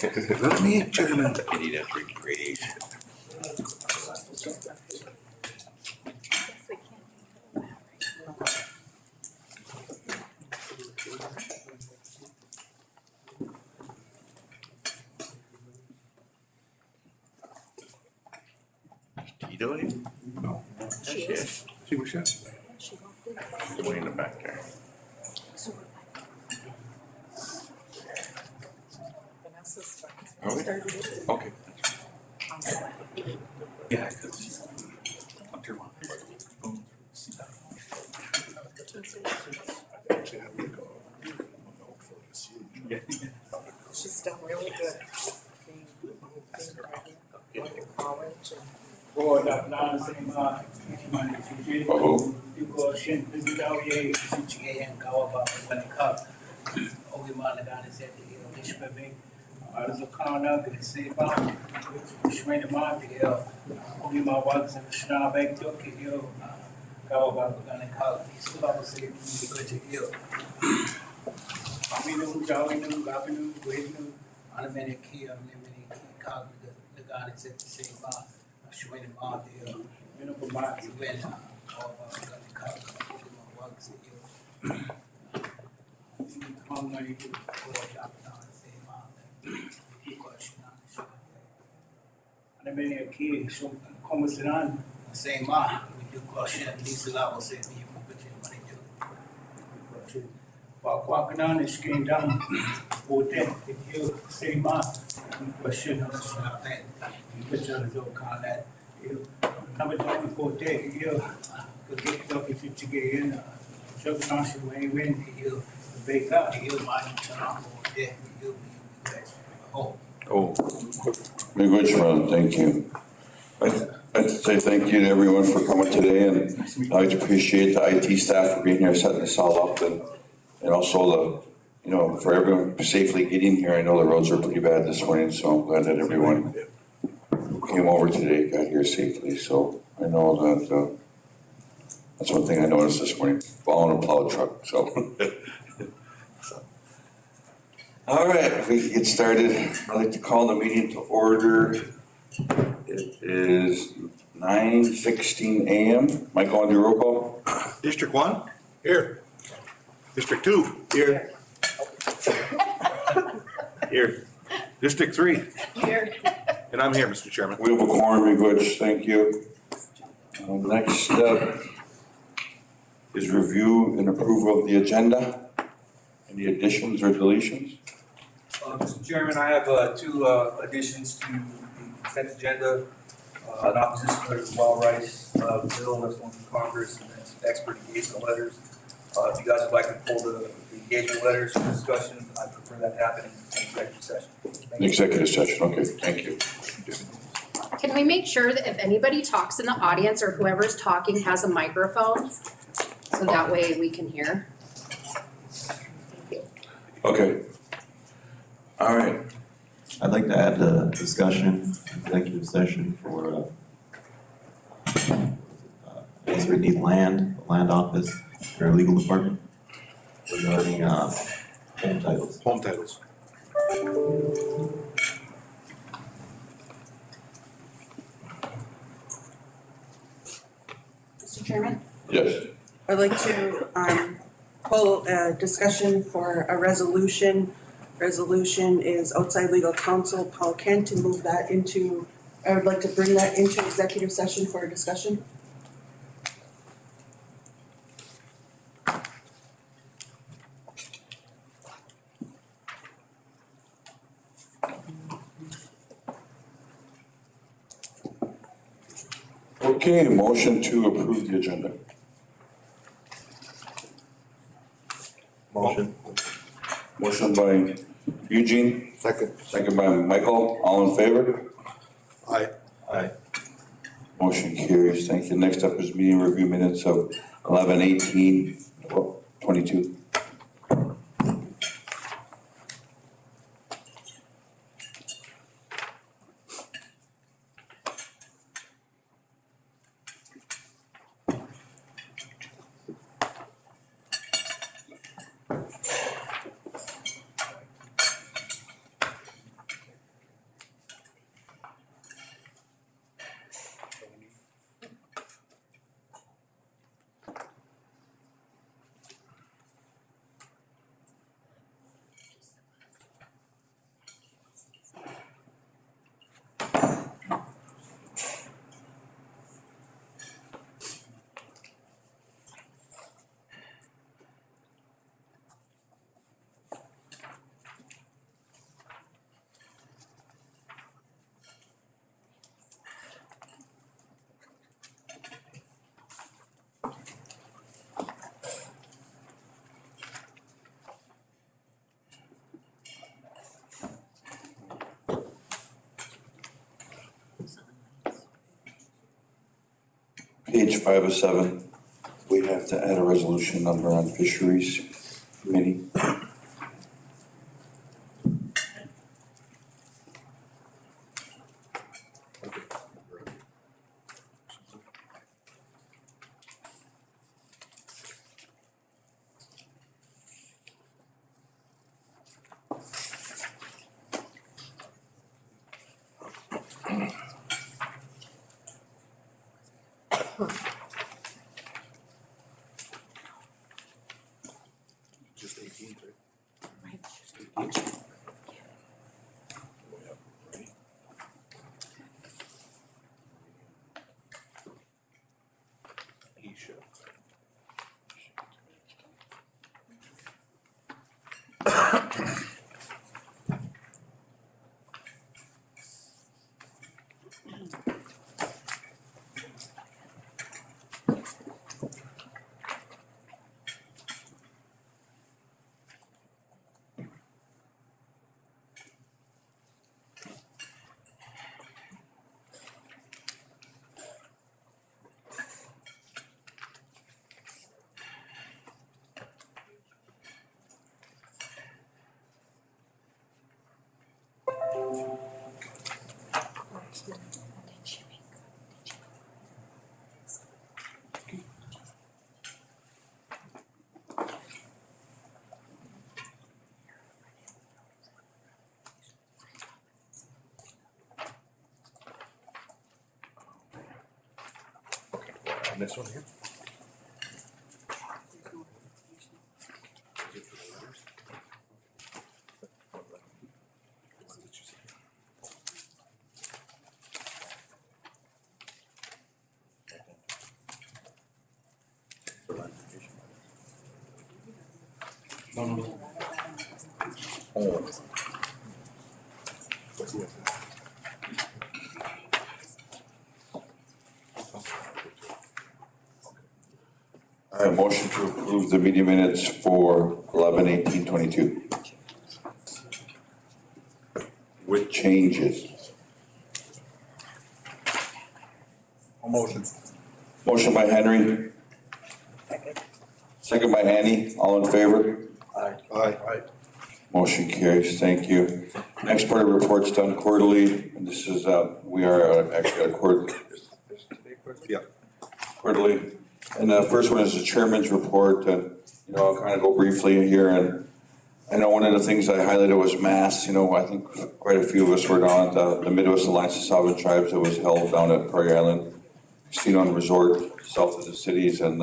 Let me Chairman. Need entry grade. Tito? No. She is. She was shut. She walked in. Way in the back there. Vanessa's friends. Are we? Started it Okay. on Slack. Yeah, because Hunter wanted. She's done really good. Being pregnant, going to college and. Board of Laws and yuko shin bizgawiye CGA kawa when cup ogi malagan said the ishbebe arzo kana gse ba shwene ma the ogi ma wags and shnabek to kiyo kawa ba gane cup isba se the yo aminu jawinu gapinu gwenu anamene ki amene ki ka the gane said the same ba shwene ma the you know for my when Oh, Very good, Sharon, thank you. I'd like to say thank you to everyone for coming today, and I'd like to appreciate the IT staff for being here, setting this all up, and also for everyone safely getting here. I know the roads were pretty bad this morning, so I'm glad that everyone who came over today got here safely. So I know that that's one thing I noticed this morning, following a plow truck, so. All right, if we can get started, I'd like to call the meeting to order. It is 9:16 a.m. Michael, on your roll call? District 1? Here. District 2? Here. Here. District 3? Here. And I'm here, Mr. Chairman. We have a quorum, good, thank you. Next step is review and approval of the agenda. Any additions or deletions? Mr. Chairman, I have two additions to the consent agenda. An opposition letter to Wild Rice bill that's going through Congress, and then some expert engagement letters. If you guys would like to pull the engagement letters for discussion, I prefer that to happen in executive session. Thank you. Executive session, okay, thank you. Can we make sure that if anybody talks in the audience or whoever's talking has a microphone? So that way we can hear. Okay. All right. I'd like to add a discussion, executive session for, I guess we need land office, for our legal department, regarding, home titles. Home titles. Mr. Chairman, Yes. I'd like to pull a discussion for a resolution. Resolution is outside legal counsel, Paul Kent, to move that into, I would like to bring that into executive session for a discussion. Okay, motion to approve the agenda. Motion. Motion by Eugene, Second. second by Michael, all in favor? Aye. Aye. Motion carries, thank you. Next up is meeting review minutes of 11/18/22. page 5 of 7, we have to add a resolution number on fisheries committee. Just 18, right? He should. On this one here? No, no, no. Oh. What's the other? All right, motion to approve the meeting minutes for 11/18/22. With changes. Motion. Motion by Henry. Second by Annie, all in favor? Aye. Aye. Motion carries, thank you. Next part of the report's done quarterly, and this is, we are actually at a quarterly. Yeah. Quarterly. And the first one is the chairman's report, and, you know, I'll kind of go briefly here, and I know one of the things I highlighted was mass. You know, I think quite a few of us were down at the Midwest Alliance of Sovereign Tribes that was held down at Prairie Island Casino and Resort, south of the cities, and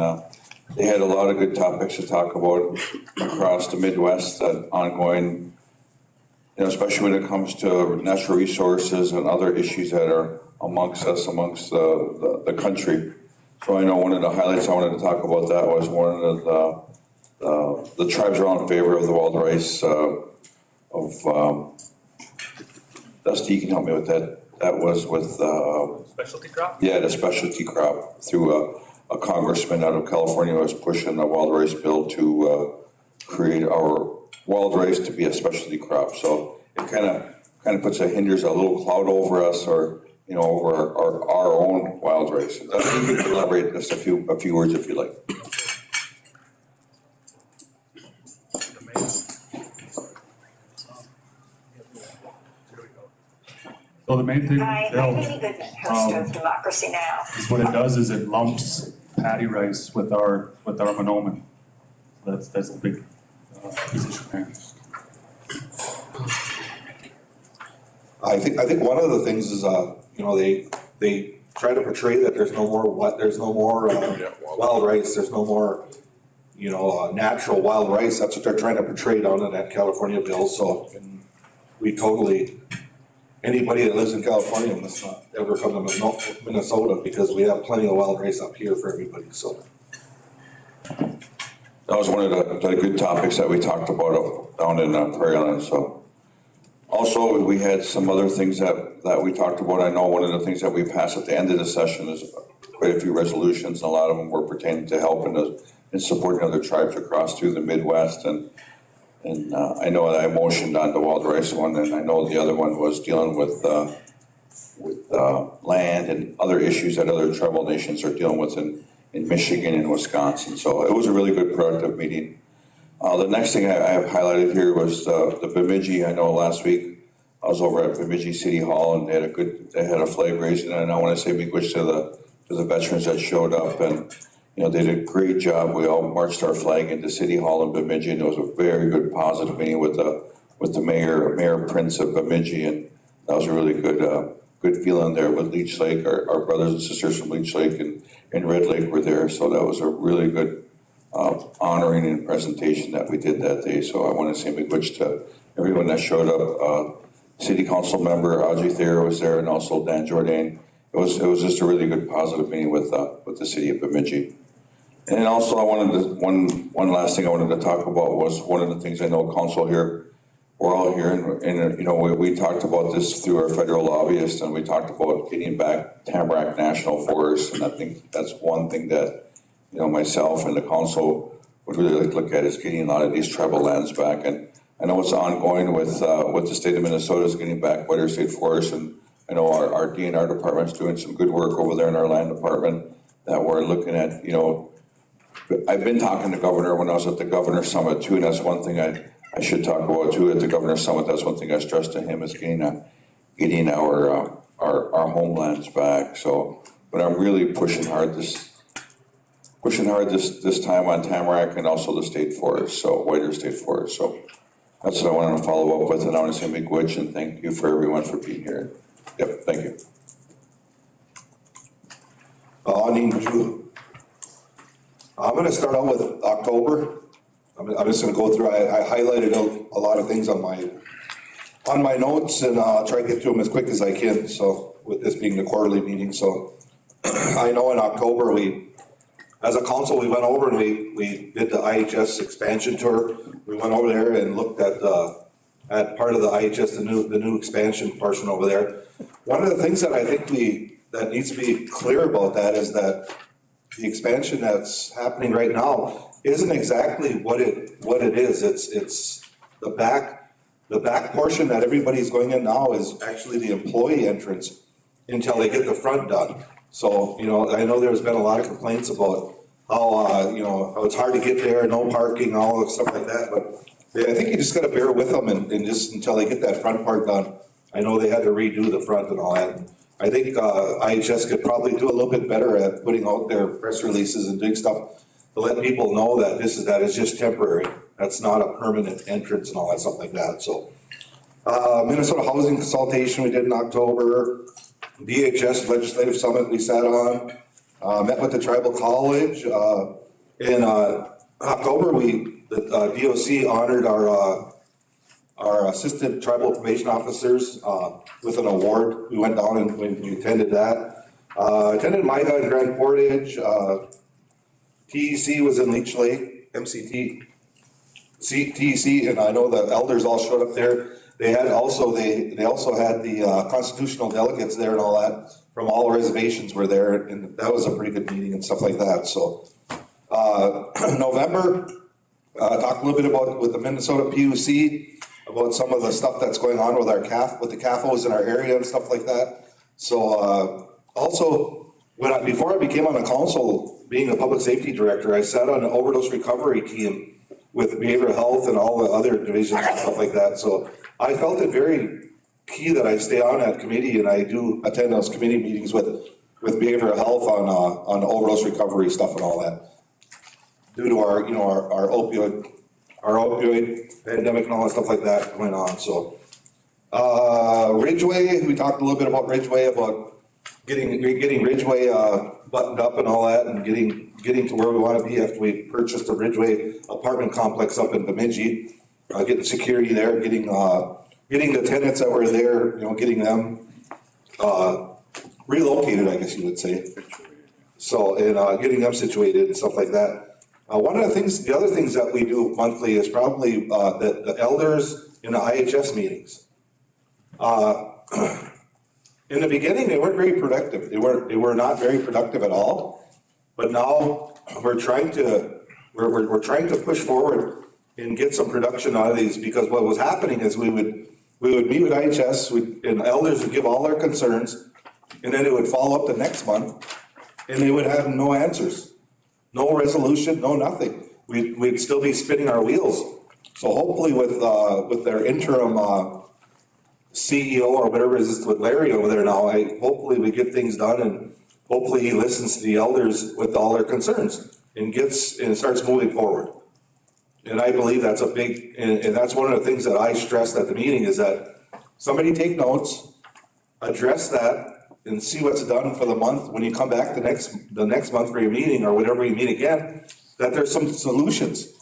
they had a lot of good topics to talk about across the Midwest, that ongoing, you know, especially when it comes to natural resources and other issues that are amongst us, amongst the country. So I know one of the highlights I wanted to talk about that was one of the tribes are all in favor of the wild rice Dusty, you can help me with that. That was with Specialty crop? yeah, the specialty crop through a congressman out of California who was pushing a wild rice bill to create our wild rice to be a specialty crop. So it kind of puts hinders a little cloud over us, or you know, over our own wild rice. You can elaborate just a few words if you like. So the main thing, Hi, Bill, I'm Amy Goodman, host of Democracy Now! is what it does is it lumps patty rice with our monomen. That's the big position there. I think one of the things is, you know, they try to portray that there's no more wild rice, there's no more, you know, natural wild rice. That's what they're trying to portray down in that California bill. So we totally, anybody that lives in California must not ever come to Minnesota, because we have plenty of wild rice up here for everybody, so. That was one of the good topics that we talked about down in Prairie Island. So also we had some other things that we talked about. I know one of the things that we passed at the end of the session is quite a few resolutions, and a lot of them were pertaining to helping in supporting other tribes across through the Midwest. And I know that I motioned on the wild rice one, and I know the other one was dealing with land and other issues that other tribal nations are dealing with in Michigan and Wisconsin. So it was a really good productive meeting. The next thing I have highlighted here was the Bemidji. I know last week I was over at Bemidji City Hall and they had a flag raising, and I want to say big wish to the veterans that showed up, and they did a great job. We all marched our flag into City Hall in Bemidji, and it was a very good positive meeting with the Mayor Prince of Bemidji, and that was a really good feeling there with Leech Lake. Our brothers and sisters from Leech Lake and Red Lake were there, so that was a really good honoring and presentation that we did that day. So I want to say a big wish to everyone that showed up. City Council member Audrey Thayer was there, and also Dan Jourdain. It was just a really good positive meeting with the city of Bemidji. And also one last thing I wanted to talk about was one of the things I know council here, we're all here, and we talked about this through our federal lobbyist, and we talked about getting back Tamarack National Forest, and I think that's one thing that myself and the council would really like to look at, is getting a lot of these tribal lands back. And I know it's ongoing with the state of Minnesota is getting back White Earth State Forest, and I know our DNR department's doing some good work over there in our land department that we're looking at. I've been talking to Governor when I was at the Governor Summit too, and that's one thing I should talk about too at the Governor Summit. That's one thing I stressed to him, is getting our homelands back. So, but I'm really pushing hard this time on Tamarack and also the state forest, so White Earth State Forest. So that's what I wanted to follow up with, and I want to say a big wish and thank you for everyone for being here. Yep, thank you. I'm going to start out with October. I'm just going to go through. I highlighted a lot of things on my notes, and I'll try to get to them as quick as I can. So with this being the quarterly meeting, so I know in October as a council, we went over and we did the IHS expansion tour. We went over there and looked at part of the IHS, the new expansion portion over there. One of the things that I think that needs to be clear about that is that the expansion that's happening right now isn't exactly what it is. It's the back portion that everybody's going in now is actually the employee entrance until they get the front done. So, I know there's been a lot of complaints about how it's hard to get there, no parking, all that stuff like that, but I think you just gotta bear with them and just until they get that front part done. I know they had to redo the front and all that. I think IHS could probably do a little bit better at putting out their press releases and doing stuff to let people know that that is just temporary. That's not a permanent entrance and all that stuff like that. So Minnesota Housing Consultation we did in October. DHS Legislative Summit we sat on. Met with the Tribal College. In October, the DOC honored our assistant tribal probation officers with an award. We went down and we attended that. Attended MIGA in Grand Portage. TEC was in Leech Lake. TEC, and I know the elders all showed up there. They also had the constitutional delegates there and all that from all reservations were there, and that was a pretty good meeting and stuff like that. So November, talked a little bit about with the Minnesota PUC about some of the stuff that's going on with with the CAFOs in our area and stuff like that. So also before I became on the council, being a public safety director, I sat on an overdose recovery team with behavioral health and all the other divisions and stuff like that. So I felt it very key that I stay on that committee, and I do attend those committee meetings with behavioral health on overdose recovery stuff and all that. Due to our opioid pandemic and all that stuff like that going on. So Ridgeway, we talked a little bit about Ridgeway, about getting Ridgeway buttoned up and all that, and getting to where we want to be after we purchased the Ridgeway apartment complex up in Bemidji. Getting security there, getting the tenants that were there, getting them relocated, I guess you would say. So, and getting them situated and stuff like that. The other things that we do monthly is probably the elders in the IHS meetings. In the beginning, they weren't very productive. They were not very productive at all. But now we're trying to push forward and get some production out of these, because what was happening is we would meet with IHS, and elders would give all their concerns, And then it would follow up the next month, and they would have no answers, no resolution, no nothing. We'd still be spinning our wheels. So hopefully with their interim CEO or whatever it is with Larry over there now, hopefully we get things done, and hopefully he listens to the elders with all their concerns and starts moving forward. And I believe that's a big, and that's one of the things that I stressed at the meeting, is that somebody take notes, address that, and see what's done for the month. When you come back the next month for your meeting or whenever you meet again, that there's some solutions.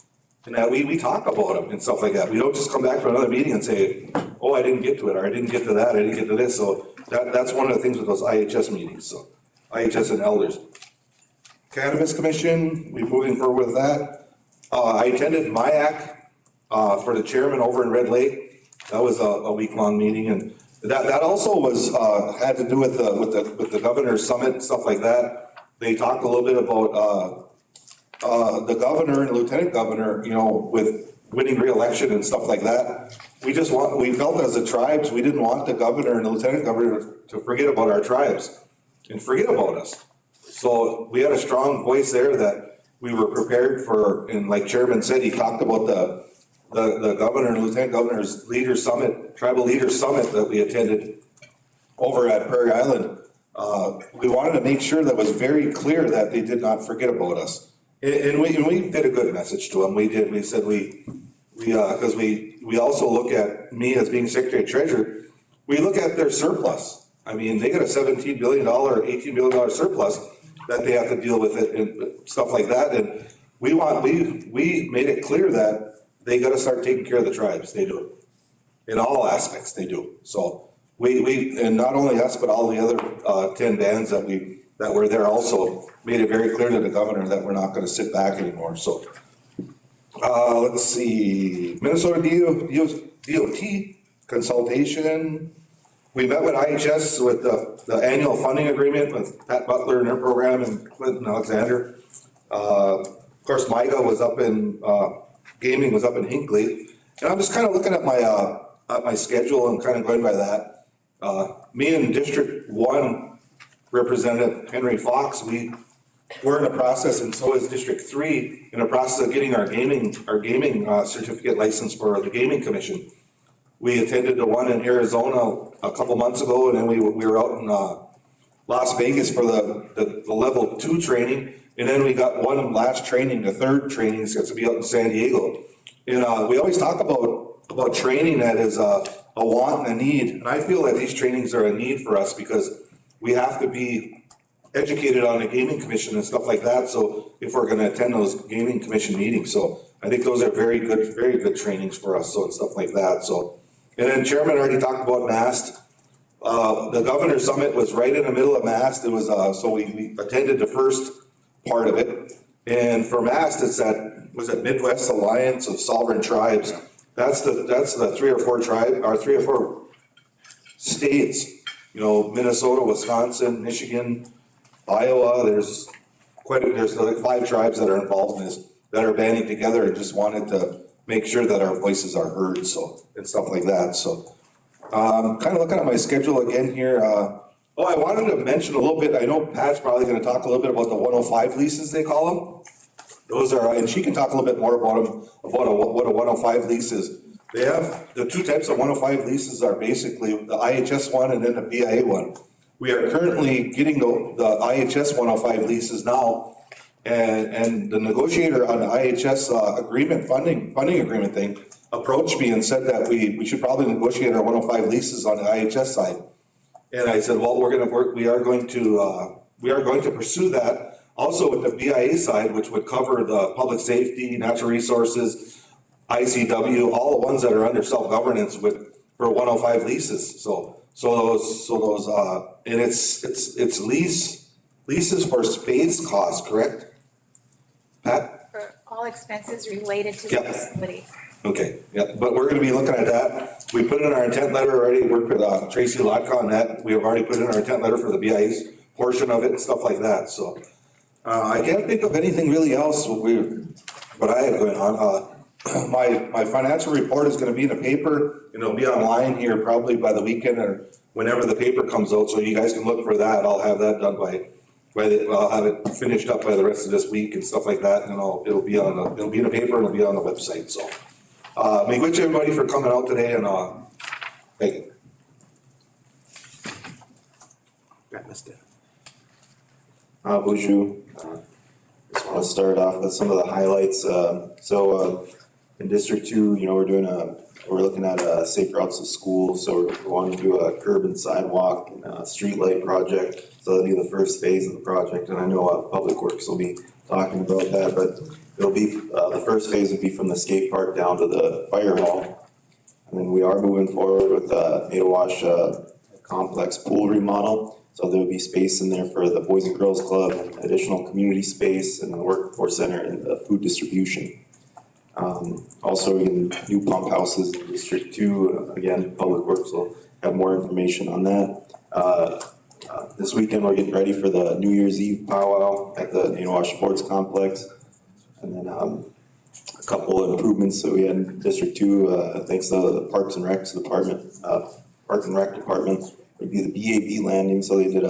And that we talk about them and stuff like that. We don't just come back to another meeting and say, oh, I didn't get to it, or I didn't get to that, I didn't get to this. So that's one of the things with those IHS meetings, so IHS and elders. Cannabis Commission, we're moving forward with that. I attended MIAC for the chairman over in Red Lake. That was a week-long meeting, and that also was had to do with the governor's summit and stuff like that. They talked a little bit about the governor and lieutenant governor, you know, with winning re-election and stuff like that. We felt as the tribes, we didn't want the governor and the lieutenant governor to forget about our tribes and forget about us. So we had a strong voice there that we were prepared for, and like Chairman said, he talked about the governor and lieutenant governor's leaders summit, tribal leaders summit that we attended over at Prairie Island. We wanted to make sure that it was very clear that they did not forget about us. And we did a good message to them. We said because we also look at, me as being Secretary Treasurer, we look at their surplus. I mean, they got a $17 billion, $18 billion surplus that they have to deal with it and stuff like that. And we made it clear that they got to start taking care of the tribes. They do. In all aspects, they do. So and not only us, but all the other 10 bands that were there also made it very clear to the governor that we're not going to sit back anymore. So let's see, Minnesota DOT consultation. We met with IHS with the annual funding agreement with Pat Butler and her program and Clinton Alexander. Of course, MIGA was up in, gaming was up in Hinckley. And I'm just kind of looking at my schedule and kind of going by that. Me and District 1 Representative Henry Fox, we're in a process, and so is District 3, in a process of getting our gaming certificate license for the Gaming Commission. We attended the one in Arizona a couple months ago, and then we were out in Las Vegas for the level 2 training, and then we got one last training, the third training is going to be out in San Diego. And we always talk about training that is a want and a need, and I feel that these trainings are a need for us because we have to be educated on the Gaming Commission and stuff like that. So if we're going to attend those Gaming Commission meetings, so I think those are very good trainings for us. So and stuff like that. So, and then Chairman already talked about MAST. The Governor's Summit was right in the middle of MAST. It was so we attended the first part of it, and for MAST, it's that Midwest Alliance of Sovereign Tribes. That's the 3 or 4 states. You know, Minnesota, Wisconsin, Michigan, Iowa. There's like 5 tribes that are involved in this, that are banding together and just wanted to make sure that our voices are heard, so, and stuff like that. So, kind of looking at my schedule again here. I wanted to mention a little bit. I know Pat's probably going to talk a little bit about the 105 leases, they call them. Those are, and she can talk a little bit more about them, about what a 105 lease is. They have, the 2 types of 105 leases are basically the IHS one and then the BIA one. We are currently getting the IHS 105 leases now, and the negotiator on the IHS funding agreement thing approached me and said that we should probably negotiate our 105 leases on the IHS side. And I said, well, we are going to pursue that. Also with the BIA side, which would cover the public safety, natural resources, ICW, all the ones that are under self-governance for 105 leases. So those and it's leases for space costs, correct? Pat? For all expenses related to the Yeah. facility. Okay, yeah, but we're gonna be looking at that. We put in our intent letter already, worked with Tracy Lotka on that. We have already put in our intent letter for the BIA's portion of it and stuff like that, so. I can't think of anything really else what I had going on. my financial report is gonna be in the paper, and it'll be online here probably by the weekend or whenever the paper comes out, so you guys can look for that. I'll have that done I'll have it finished up by the rest of this week and stuff like that, and it'll be in the paper and it'll be on the website, so. Thank you everybody for coming out today, and, thank you. Bonjour. Just want to start off with some of the highlights. In District 2, we're looking at safe routes to school. So we're wanting to do a curb and sidewalk and a street light project. So that'll be the first phase of the project. And I know Public Works will be talking about that, but it'll be, the first phase would be from the skate park down to the fire hall. And then we are moving forward with Natowash complex pool remodel. So there will be space in there for the Boys and Girls Club, additional community space, and the workforce center and the food distribution. Also, in new pump houses in District 2, again, Public Works will have more information on that. This weekend, we're getting ready for the New Year's Eve powwow at the Natowash Sports Complex. And then a couple of improvements that we had in District 2, thanks to the Parks and Rec Department, would be the BAB landing. So they did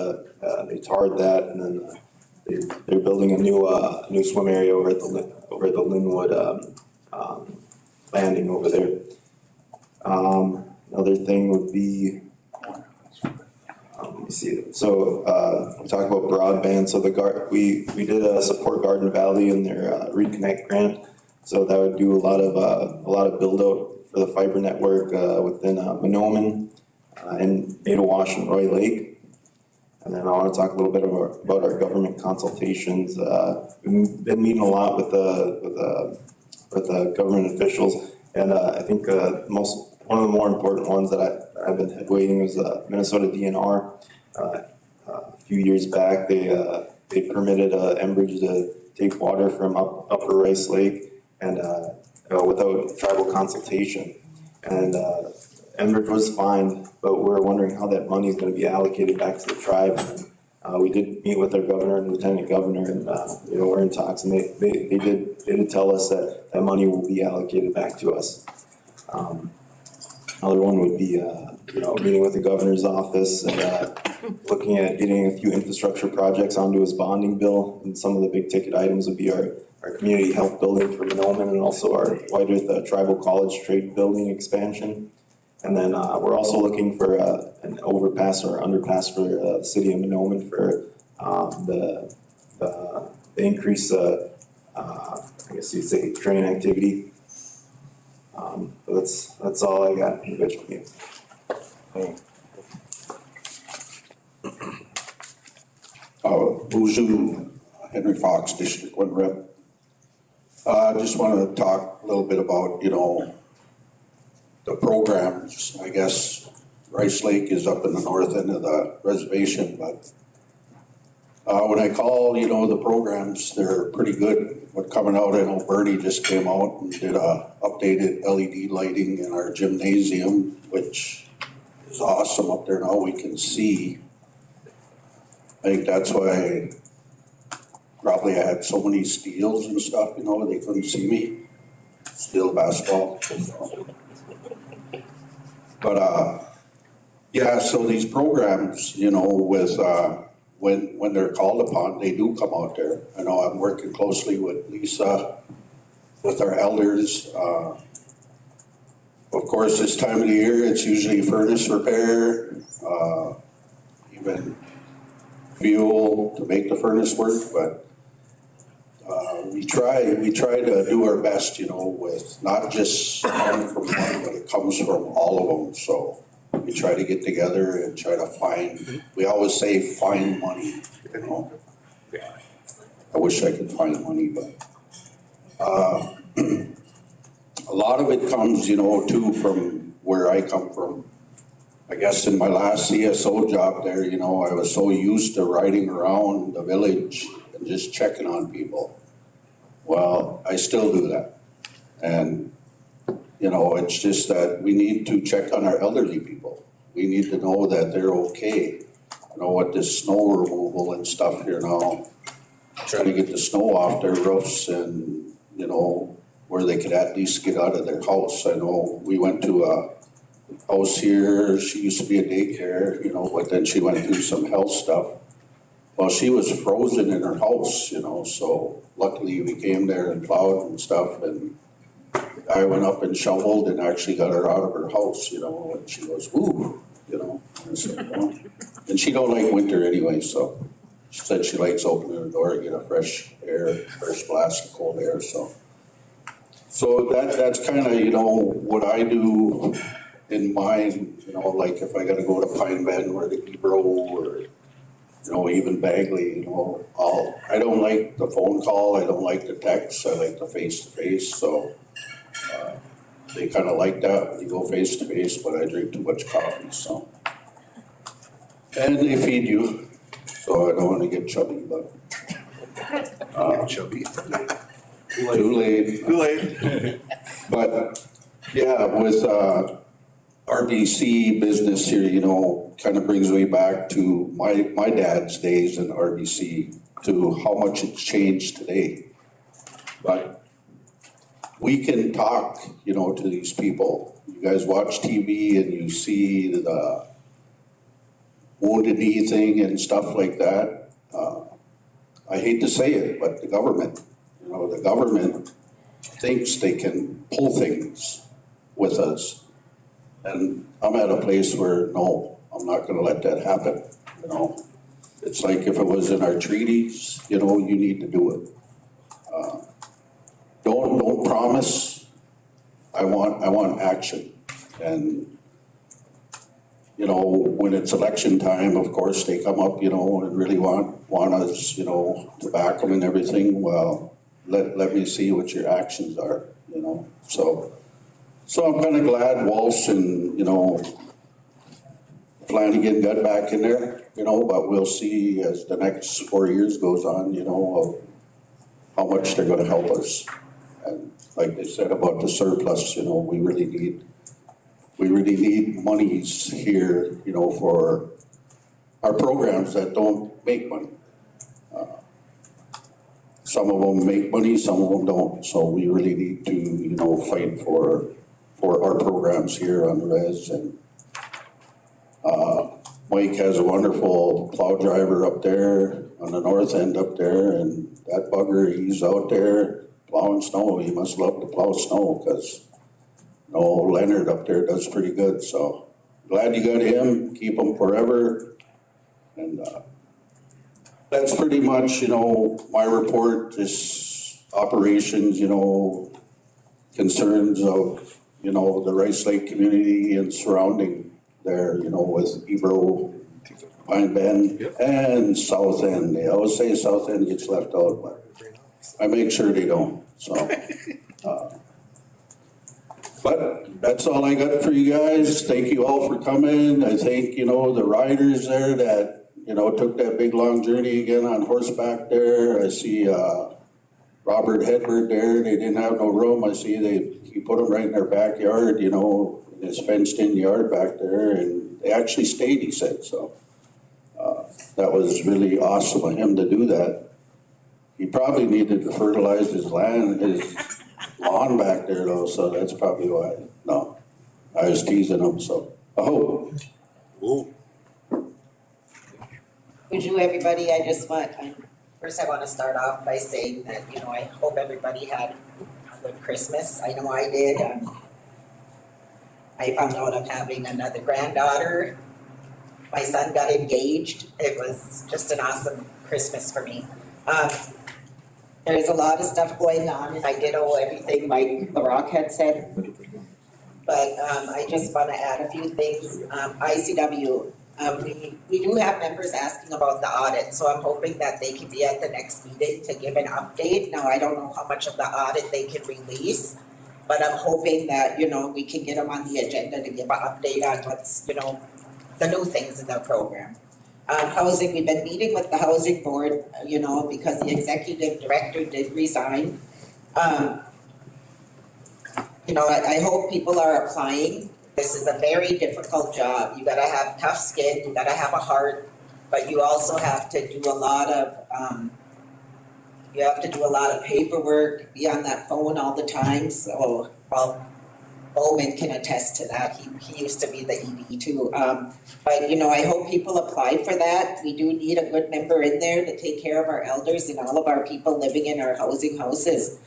they tarred that, and then they're building a new swim area over at the Linwood landing over there. Another thing would be, let me see. So we talked about broadband. So we did support Garden Valley in their Reconnect grant. So that would do a lot of build out for the fiber network within Monoman and Natowash and Roy Lake. And then I want to talk a little bit about our government consultations. We've been meeting a lot with the government officials, and I think one of the more important ones that I've been headwaying is Minnesota DNR. A few years back, they permitted Enbridge to take water from Upper Rice Lake and without tribal consultation. And Enbridge was fined, but we're wondering how that money is going to be allocated back to the tribe. And, we did meet with our governor and lieutenant governor, and we're in talks, and they did tell us that that money will be allocated back to us. Another one would be meeting with the governor's office and looking at getting a few infrastructure projects onto his bonding bill. And some of the big ticket items would be our community health building for Monoman, and also our White Earth Tribal College trade building expansion. And then we're also looking for an overpass or underpass for the city of Monoman for the increase, I guess you'd say, train activity. That's all I got in the from you. Bonjour, Henry Fox, District 1 Rep. I just want to talk a little bit about, the programs. I guess Rice Lake is up in the north end of the reservation, but when I call, the programs, they're pretty good. What's coming out, I know Bernie just came out and did a updated LED lighting in our gymnasium, which is awesome up there now. We can see. I think that's why probably I had so many steals and stuff, they couldn't see me. Steal basketball. But yeah, so these programs, with when they're called upon, they do come out there. I know I'm working closely with Lisa, with our elders. Of course, this time of the year, it's usually furnace repair, even fuel to make the furnace work, but we try to do our best, with not just coming from one, but it comes from all of them. So we try to get together and try to find, we always say find money, I wish I could find money, but a lot of it comes, too, from where I come from. I guess in my last CSO job there, I was so used to riding around the village and just checking on people. Well, I still do that. And, it's just that we need to check on our elderly people. We need to know that they're okay. With this snow removal and stuff here now, trying to get the snow off their roofs and, where they could at least get out of their house. I know we went to a house here, she used to be a daycare, you know, but then she went through some health stuff. Well, she was frozen in her house, you know, so luckily we came there and plowed and stuff, and the guy went up and shoveled and actually got her out of her house, you know, and she goes, ooh, you know. And I said, well, and she don't like winter anyway, so she said she likes opening the door and get a fresh blast of cold air, so. So that's kind of, you know, what I do in mind, you know, like if I gotta go to Pine Bend or the Ebro or, you know, even Bagley, you know, I don't like the phone call, I don't like the text, I like the face-to-face, so they kind of like that when you go face-to-face, but I drink too much coffee, so. And they feed you, so I don't want to get chubby, but. Chubby. Too late. Too late. But, yeah, with RBC business here, you know, kind of brings me back to my dad's days in RBC, to how much it's changed today. But we can talk, you know, to these people. You guys watch TV and you see the Wounded Knee thing and stuff like that. I hate to say it, but the government thinks they can pull things with us. And I'm at a place where, no, I'm not gonna let that happen, you know. It's like if it was in our treaties, you know, you need to do it. Don't promise. I want action. And, you know, when it's election time, of course, they come up, you know, and really want us, you know, to back them and everything. Well, let me see what your actions are, you know. So I'm kind of glad Walsh and, you know, Flanagan got back in there, you know, but we'll see as the next 4 years goes on, you know, of how much they're gonna help us. And like they said about the surplus, you know, we really need monies here, you know, for our programs that don't make money. Some of them make money, some of them don't. So we really need to, you know, fight for our programs here on res. And Mike has a wonderful plow driver up there on the north end up there, and that bugger, he's out there plowing snow. He must love to plow snow, because Leonard up there does pretty good. So glad you got him, keep him forever. And that's pretty much, you know, my report is operations, you know, concerns of, you know, the Rice Lake community and surrounding there, you know, with Ebro, Pine Bend, and South End. They always say South End gets left out, but I make sure they don't, so. But that's all I got for you guys. Thank you all for coming. I thank, you know, the riders there that, you know, took that big long journey again on horseback there. I see Robert Hedberg there. They didn't have no room. I see he put them right in their backyard, you know, in his fenced in yard back there, and they actually stayed, he said. So that was really awesome of him to do that. He probably needed to fertilize his lawn back there though, so that's probably why. No, I was teasing him, so I hope. Would you, everybody, first I want to start off by saying that, you know, I hope everybody had a good Christmas. I know I did. I found out I'm having another granddaughter. My son got engaged. It was just an awesome Christmas for me. There's a lot of stuff going on, and I did owe everything like the Rock had said. But I just want to add a few things. ICW, we do have members asking about the audit, so I'm hoping that they can be at the next meeting to give an update. Now, I don't know how much of the audit they can release, but I'm hoping that, you know, we can get them on the agenda to give an update on what's, you know, the new things in the program. Housing, we've been meeting with the housing board, you know, because the executive director did resign. You know, I hope people are applying. This is a very difficult job. You gotta have tough skin, you gotta have a heart, but you also have to do a lot of you have to do a lot of paperwork, be on that phone all the time, so, well, Bowman can attest to that, he used to be the ED too. But, you know, I hope people apply for that, we do need a good member in there to take care of our elders and all of our people living in our housing houses.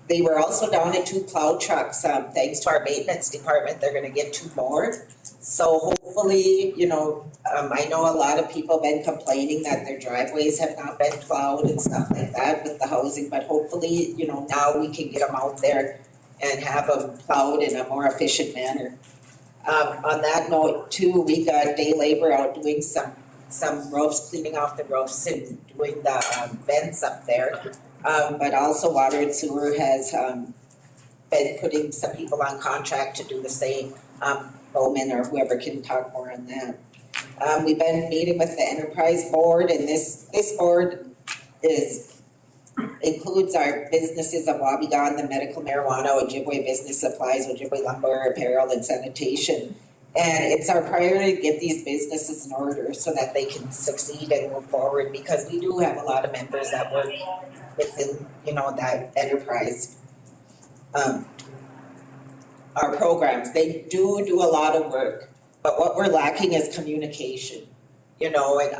They were also down to 2 plow trucks, thanks to our maintenance department, they're gonna get 2 more. So hopefully, you know, I know a lot of people have been complaining that their driveways have not been plowed and stuff like that with the housing, but hopefully, you know, now we can get them out there and have them plowed in a more efficient manner. On that note too, we got day labor out doing some roofs, cleaning off the roofs and doing the vents up there. But also water and sewer has been putting some people on contract to do the same, Bowman or whoever can talk more on that. We've been meeting with the enterprise board, and this board includes our businesses of Wabigon, the medical marijuana, Ojibwe business supplies, Ojibwe lumber, apparel and sanitation. And it's our priority to get these businesses in order so that they can succeed and move forward, because we do have a lot of members that work within, you know, that enterprise. Our programs, they do a lot of work, but what we're lacking is communication. You know, and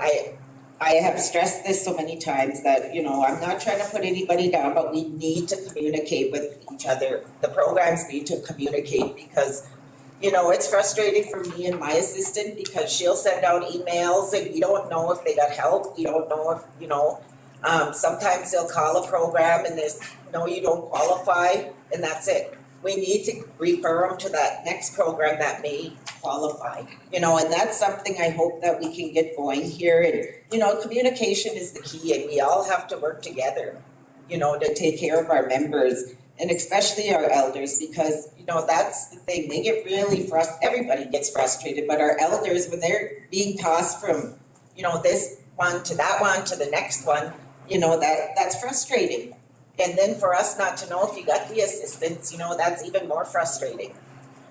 I have stressed this so many times that, you know, I'm not trying to put anybody down, but we need to communicate with each other. The programs need to communicate, because, you know, it's frustrating for me and my assistant, because she'll send out emails and we don't know if they got help, we don't know if, you know, sometimes they'll call a program and there's, no, you don't qualify, and that's it. We need to refer them to that next program that may qualify, you know, and that's something I hope that we can get going here. And, you know, communication is the key, and we all have to work together, you know, to take care of our members, and especially our elders, because, you know, that's the thing, they get really everybody gets frustrated, but our elders, when they're being tossed from, you know, this one to that one to the next one, you know, that's frustrating. And then for us not to know if you got the assistance, you know, that's even more frustrating.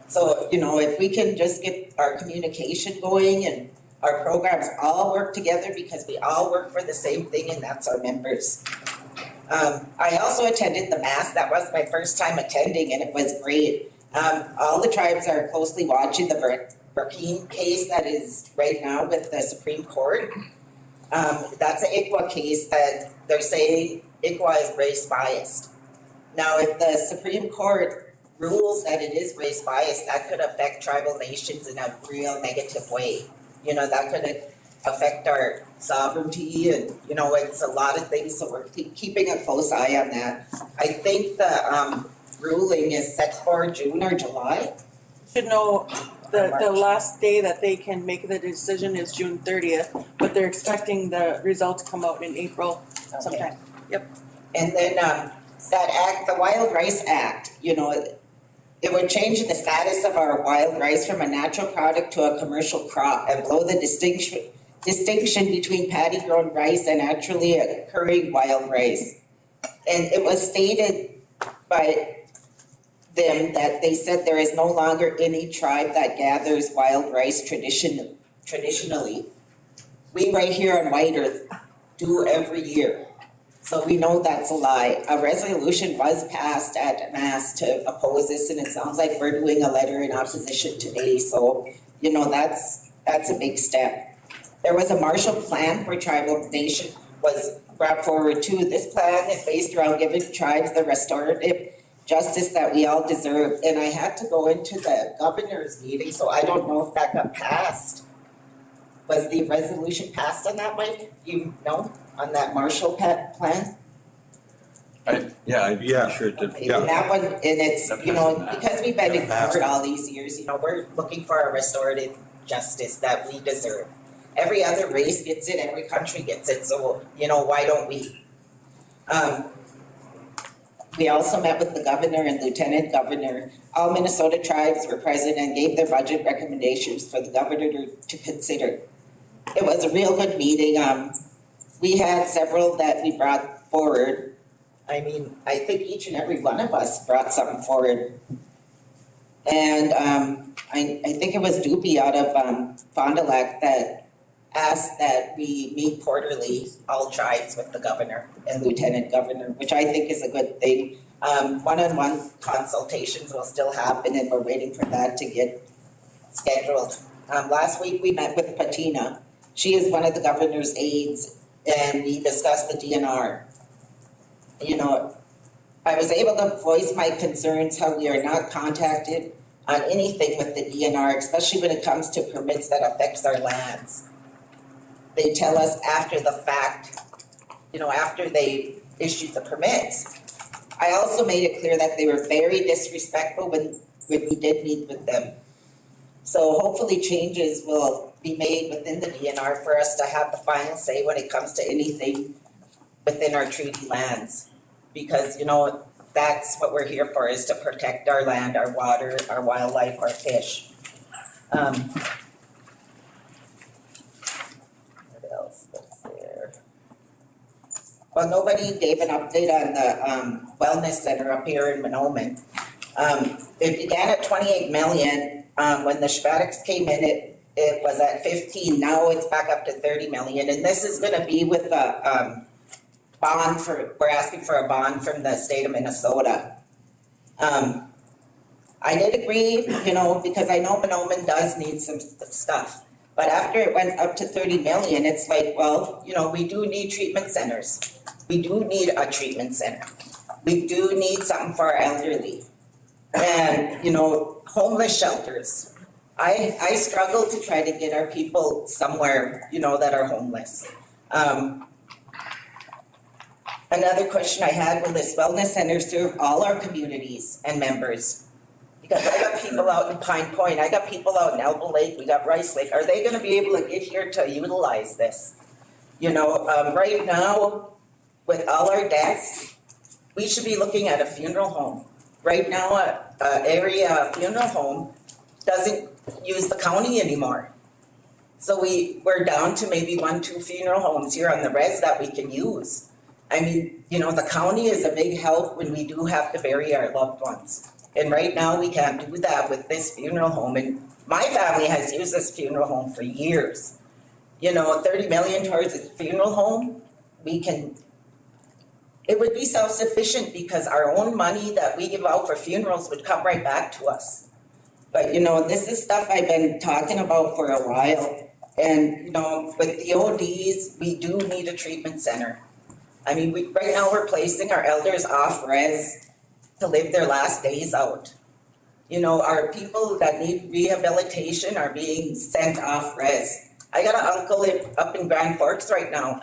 So, you know, if we can just get our communication going and our programs all work together, because we all work for the same thing, and that's our members. I also attended the Mass. That was my first time attending, and it was great. All the tribes are closely watching the Burkeen case that is right now with the Supreme Court. That's an ICWA case that they're saying ICWA is race biased. Now, if the Supreme Court rules that it is race biased, that could affect tribal nations in a real negative way. You know, that could affect our sovereignty, and, you know, it's a lot of things, so we're keeping a close eye on that. I think the ruling is set for June or July. Should know the last day that they can make the decision is June 30th, but they're expecting the results to come out in April sometime. Yep. And then that act, the Wild Rice Act, you know, it would change the status of our wild rice from a natural product to a commercial crop, and blow the distinction between paddy-grown rice and naturally occurring wild rice. And it was stated by them that they said there is no longer any tribe that gathers wild rice traditionally. We right here on White Earth do every year. So we know that's a lie. A resolution was passed at Mass to oppose this, and it sounds like we're doing a letter in opposition today. So, you know, that's a big step. There was a Marshall Plan for tribal nation was brought forward too. This plan is based around giving tribes the restorative justice that we all deserve. And I had to go into the governor's meeting, so I don't know if that got passed. Was the resolution passed on that, Mike? You know, on that Marshall plan? I'm sure it did. Okay, and that one, and it's, you know, because we've been ignored all these years, you know, we're looking for a restorative justice that we deserve. Every other race gets it, every country gets it, so, you know, why don't we? We also met with the governor and lieutenant governor. All Minnesota tribes were present and gave their budget recommendations for the governor to consider. It was a real good meeting. We had several that we brought forward. I mean, I think each and every one of us brought something forward. And I think it was Doopy out of Fond du Lac that asked that we meet quarterly, all tribes with the governor and lieutenant governor, which I think is a good thing. One-on-one consultations will still happen and we're waiting for that to get scheduled. Last week we met with Patina. She is one of the governor's aides and we discussed the DNR. You know, I was able to voice my concerns, how we are not contacted on anything with the DNR, especially when it comes to permits that affects our lands. They tell us after the fact, you know, after they issued the permits. I also made it clear that they were very disrespectful when we did meet with them. So hopefully changes will be made within the DNR for us to have the final say when it comes to anything within our treaty lands. Because, you know, that's what we're here for, is to protect our land, our water, our wildlife, our fish. What else was there? Well, nobody gave an update on the wellness center up here in Monoman. It began at 28 million. When the Schwadicks came in, it was at 15. Now it's back up to 30 million. And this is gonna be with the we're asking for a bond from the state of Minnesota. I did agree, you know, because I know Monoman does need some stuff. But after it went up to 30 million, it's like, well, you know, we do need treatment centers. We do need a treatment center. We do need something for our elderly. And, you know, homeless shelters. I struggle to try to get our people somewhere, you know, that are homeless. Another question I had, will this wellness center serve all our communities and members? Because I got people out in Pine Point, I got people out in Elbow Lake, we got Rice Lake. Are they gonna be able to get here to utilize this? You know, right now, with all our deaths, we should be looking at a funeral home. Right now, area funeral home doesn't use the county anymore. So we're down to maybe 1-2 funeral homes here on the res that we can use. I mean, you know, the county is a big help when we do have to bury our loved ones. And right now, we can't do that with this funeral home. And my family has used this funeral home for years. You know, 30 million towards a funeral home, it would be self-sufficient because our own money that we give out for funerals would come right back to us. But, you know, this is stuff I've been talking about for a while. And, you know, with the ODs, we do need a treatment center. I mean, right now we're placing our elders off res to live their last days out. You know, our people that need rehabilitation are being sent off res. I got an uncle up in Grand Forks right now.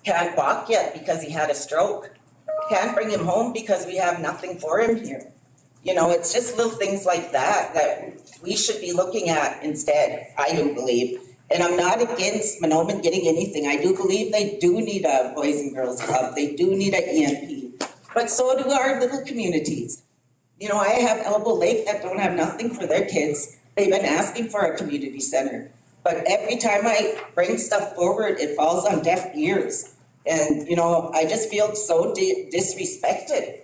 Can't walk yet because he had a stroke. Can't bring him home because we have nothing for him here. You know, it's just little things like that we should be looking at instead, I do believe. And I'm not against Monoman getting anything. I do believe they do need a Boys and Girls Club. They do need an EMP. But so do our little communities. You know, I have Elbow Lake that don't have nothing for their kids. They've been asking for a community center. But every time I bring stuff forward, it falls on deaf ears. And, you know, I just feel so disrespected.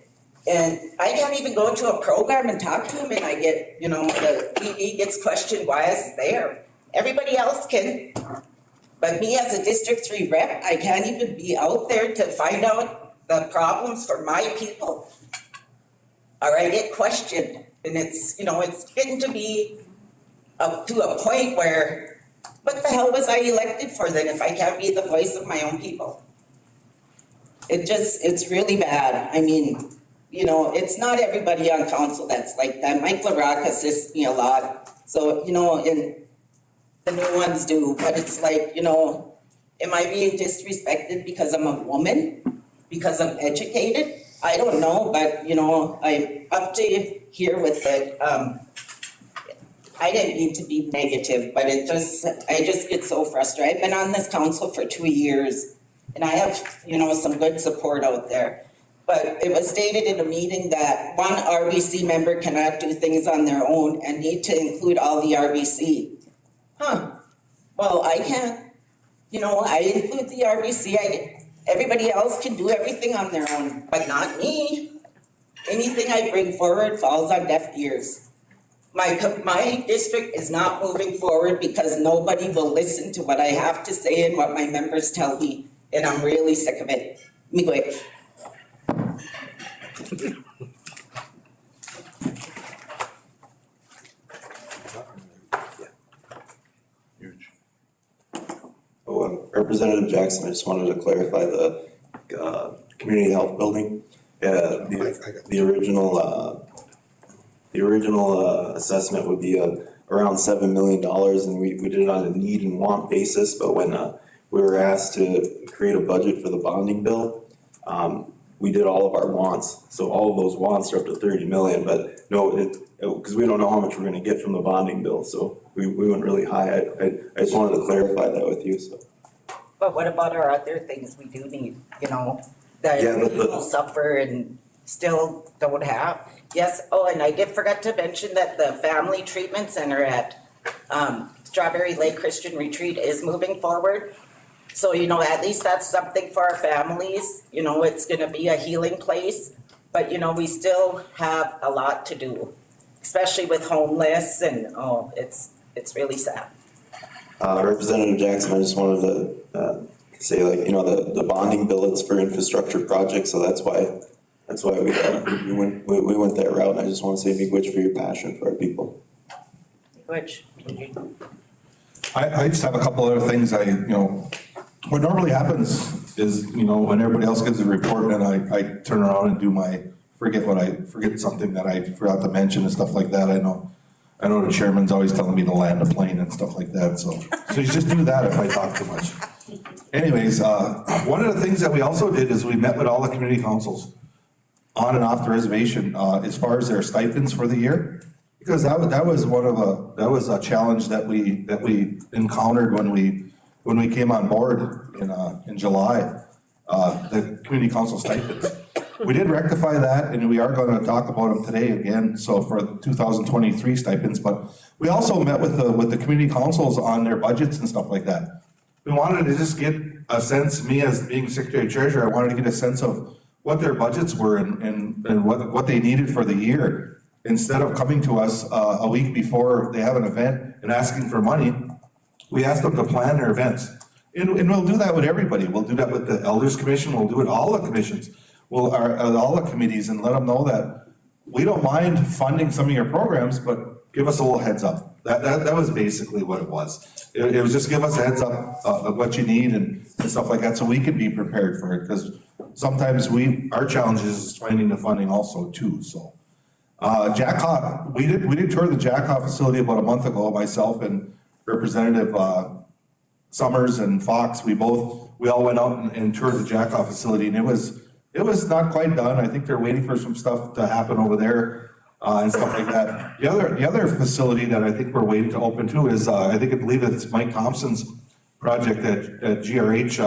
And I can't even go into a program and talk to them and I get, you know, the PD gets questioned why it's there. Everybody else can, but me as a District 3 rep, I can't even be out there to find out the problems for my people. Or I get questioned, and it's, you know, it's getting to be up to a point where, what the hell was I elected for then if I can't be the voice of my own people? It's really bad. I mean, you know, it's not everybody on council that's like that. Mike LaRock assists me a lot. So, you know, and the new ones do, but it's like, you know, am I being disrespected because I'm a woman? Because I'm educated? I don't know, but, you know, I'm up to here with it. I didn't mean to be negative, but I just get so frustrated. I've been on this council for 2 years, and I have, you know, some good support out there. But it was stated in a meeting that one RBC member cannot do things on their own and need to include all the RBC. Well, I can't. You know, I include the RBC. Everybody else can do everything on their own, but not me. Anything I bring forward falls on deaf ears. my district is not moving forward because nobody will listen to what I have to say and what my members tell me, and I'm really sick of it. Miigwech. Representative Jackson, I just wanted to clarify the community health building. The original assessment would be around $7 million, and we did it on a need and want basis. But when we were asked to create a budget for the bonding bill, we did all of our wants. So all of those wants are up to 30 million. But no, because we don't know how much we're going to get from the bonding bill, so we went really high. I just wanted to clarify that with you. So. But what about our other things we do need, that people suffer and still don't have? Yes, and I did forget to mention that the family treatment center at Strawberry Lake Christian Retreat is moving forward. So, at least that's something for our families, it's gonna be a healing place. But, we still have a lot to do, especially with homeless and, it's really sad. Representative Jackson, I just wanted to say, the bonding bill, it's for infrastructure projects, so that's why we went that route. And I just want to say miigwech for your passion for our people. Which, I just have a couple other things. What normally happens is, when everybody else gives a report and I turn around and do forget something that I forgot to mention and stuff like that. I know the chairman's always telling me to land a plane and stuff like that, so you just do that if I talk too much. Anyways, one of the things that we also did is we met with all the community councils on and off the reservation, as far as their stipends for the year. Because that was a challenge that we encountered when we came on board in July, the community council stipends. We did rectify that, and we are going to talk about them today again, so for 2023 stipends, but we also met with the community councils on their budgets and stuff like that. We wanted to just get a sense, me as being Secretary Treasurer, I wanted to get a sense of what their budgets were and what they needed for the year. Instead of coming to us a week before they have an event and asking for money, we asked them to plan their events. And we'll do that with everybody. We'll do that with the Elders Commission, we'll do it with all the commissions. All the committees, and let them know that we don't mind funding some of your programs, but give us a little heads up. That was basically what it was. It was just give us a heads up of what you need and stuff like that, so we can be prepared for it. Because sometimes our challenge is finding the funding also too. So, Jack Haw, we did tour the Jack Haw facility about a month ago. Myself and Representative Summers and Fox, we all went out and toured the Jack Haw facility, and it was not quite done. I think they're waiting for some stuff to happen over there and stuff like that. The other facility that I think we're waiting to open too is I believe it's Mike Thompson's project at GRH.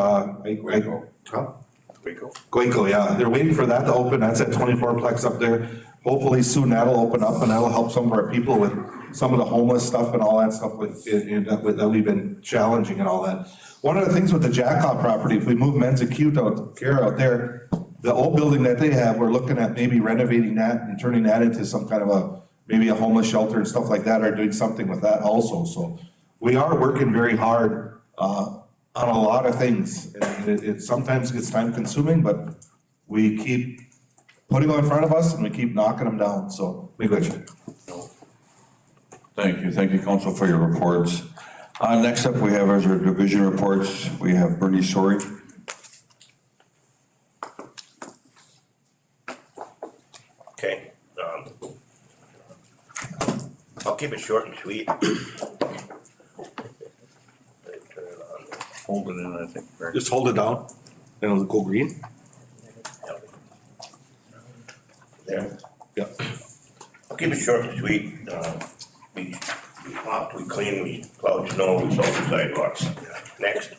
Guayco, yeah. They're waiting for that to open. That's at 24plex up there. Hopefully soon that'll open up and that'll help some of our people with some of the homeless stuff and all that stuff that we've been challenging and all that. One of the things with the Jack Haw property, if we move men's acute care out there, the old building that they have, we're looking at maybe renovating that and turning that into some kind of maybe a homeless shelter and stuff like that, or doing something with that also. So we are working very hard on a lot of things. And it sometimes gets time consuming, but we keep putting them in front of us and we keep knocking them down. So we go. Thank you, Council, for your reports. Next up, we have our division reports. We have Bernie Sorey. Okay, I'll keep it short and sweet. Hold it in, I think. Barry. Just hold it down and it'll go green. There. Yeah. I'll keep it short and sweet. We mopped, we cleaned, we plowed snow, we salt the sidewalks. Next.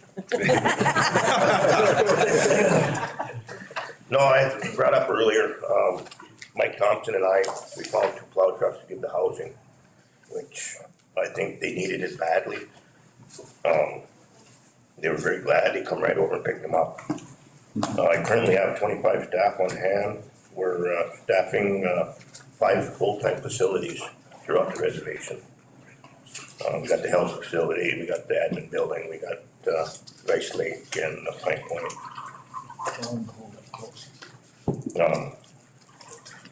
No, I brought up earlier, Mike Thompson and I, we found 2 plow trucks to give the housing, which I think they needed it badly. They were very glad. They come right over and pick them up. I currently have 25 staff on hand. We're staffing 5 full-time facilities throughout the reservation. We got the health facility, we got the admin building, we got, Rice Lake and Pine Point.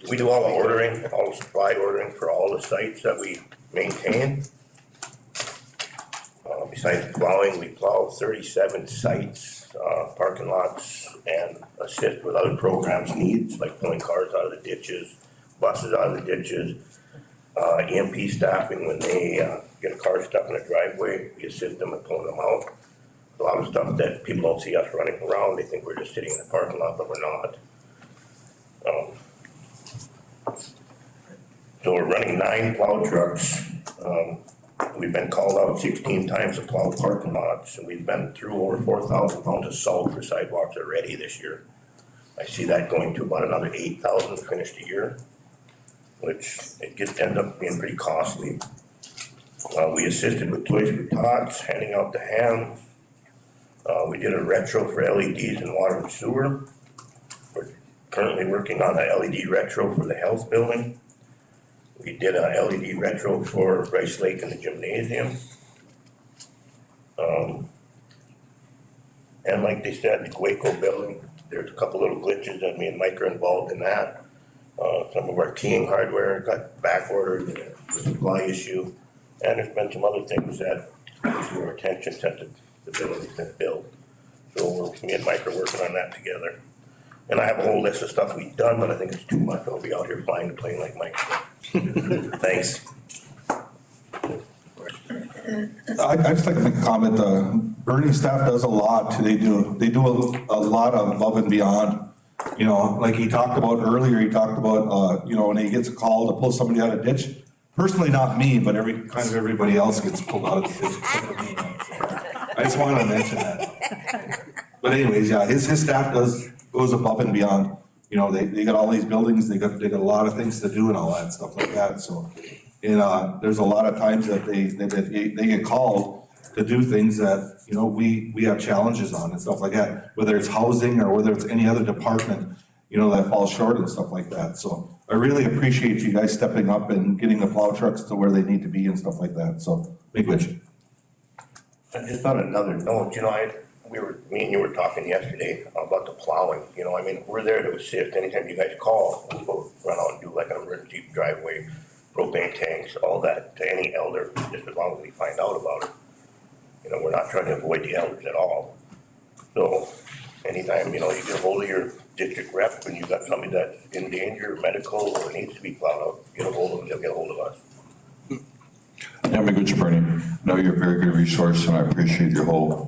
We do all the ordering, all the supply ordering for all the sites that we maintain. Besides plowing, we plow 37 sites, parking lots, and assist with other programs needs, like pulling cars out of the ditches, buses out of the ditches. EMP staffing, when they get a car stuck in a driveway, we assist them in pulling them out. A lot of stuff that people don't see us running around, they think we're just sitting in the parking lot, but we're not. So we're running 9 plow trucks. We've been called out 16 times to plow parking lots, and we've been through over 4,000 pounds of salt for sidewalks already this year. I see that going to about another 8,000 to finish the year, which end up being pretty costly. We assisted with Toys for Tots, handing out the hams. We did a retro for LEDs in water and sewer. We're currently working on a LED retro for the health building. We did a LED retro for Rice Lake and the gymnasium. And like they said, the Guaco building, there's a couple little glitches that me and Mike are involved in that. Some of our keying hardware got back ordered, the supply issue, and there's been some other things that to our attention since the building's been built. So me and Mike are working on that together. And I have a whole list of stuff we've done, but I think it's too much. I'll be out here flying the plane like Mike. Thanks. I'd just like to make a comment. Bernie's staff does a lot. They do a lot above and beyond. You know, like he talked about earlier, you know, when he gets a call to pull somebody out of a ditch. Personally, not me, but everybody else gets pulled out of the ditch except for me. I just wanted to mention that. But anyways, yeah, his staff goes above and beyond. You know, they got all these buildings, they got a lot of things to do and all that stuff like that. So, and there's a lot of times that they get called to do things that, you know, we have challenges on and stuff like that, whether it's housing or whether it's any other department, you know, that falls short and stuff like that. So I really appreciate you guys stepping up and getting the plow trucks to where they need to be and stuff like that. So big wish. I just on another note, you know, me and you were talking yesterday about the plowing. You know, I mean, we're there to assist. Anytime you guys call, we'll run out and do like an emergency driveway, propane tanks, all that to any elder, just as long as we find out about it. You know, we're not trying to avoid the elders at all. So anytime, you know, you get a hold of your district rep and you got somebody that's in danger, medical, or needs to be plowed out, get a hold of them, they'll get a hold of us. Yeah, Miguel Bernie, no, you're a very good resource, and I appreciate your whole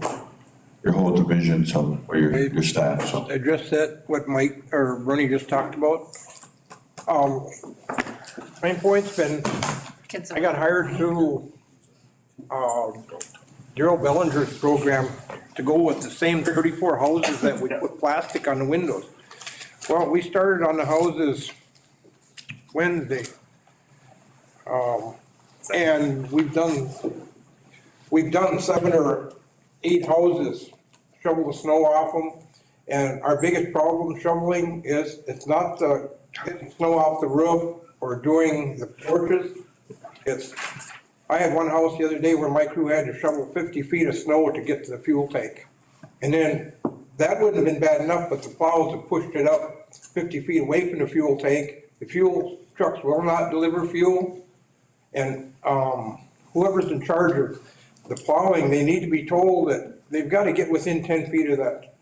division, so, or your staff, so. Address that, what Mike or Bernie just talked about. Main point's been, I got hired through, Daryl Bellinger's program to go with the same 34 houses that we put plastic on the windows. Well, we started on the houses Wednesday. And we've done 7 or 8 houses, shovel the snow off them. And our biggest problem shoveling is, it's not the getting snow off the roof or doing the porches. I had one house the other day where my crew had to shovel 50 feet of snow to get to the fuel tank. And then that wouldn't have been bad enough, but the plows have pushed it up 50 feet away from the fuel tank. The fuel trucks will not deliver fuel. And whoever's in charge of the plowing, they need to be told that they've got to get within 10 feet of that.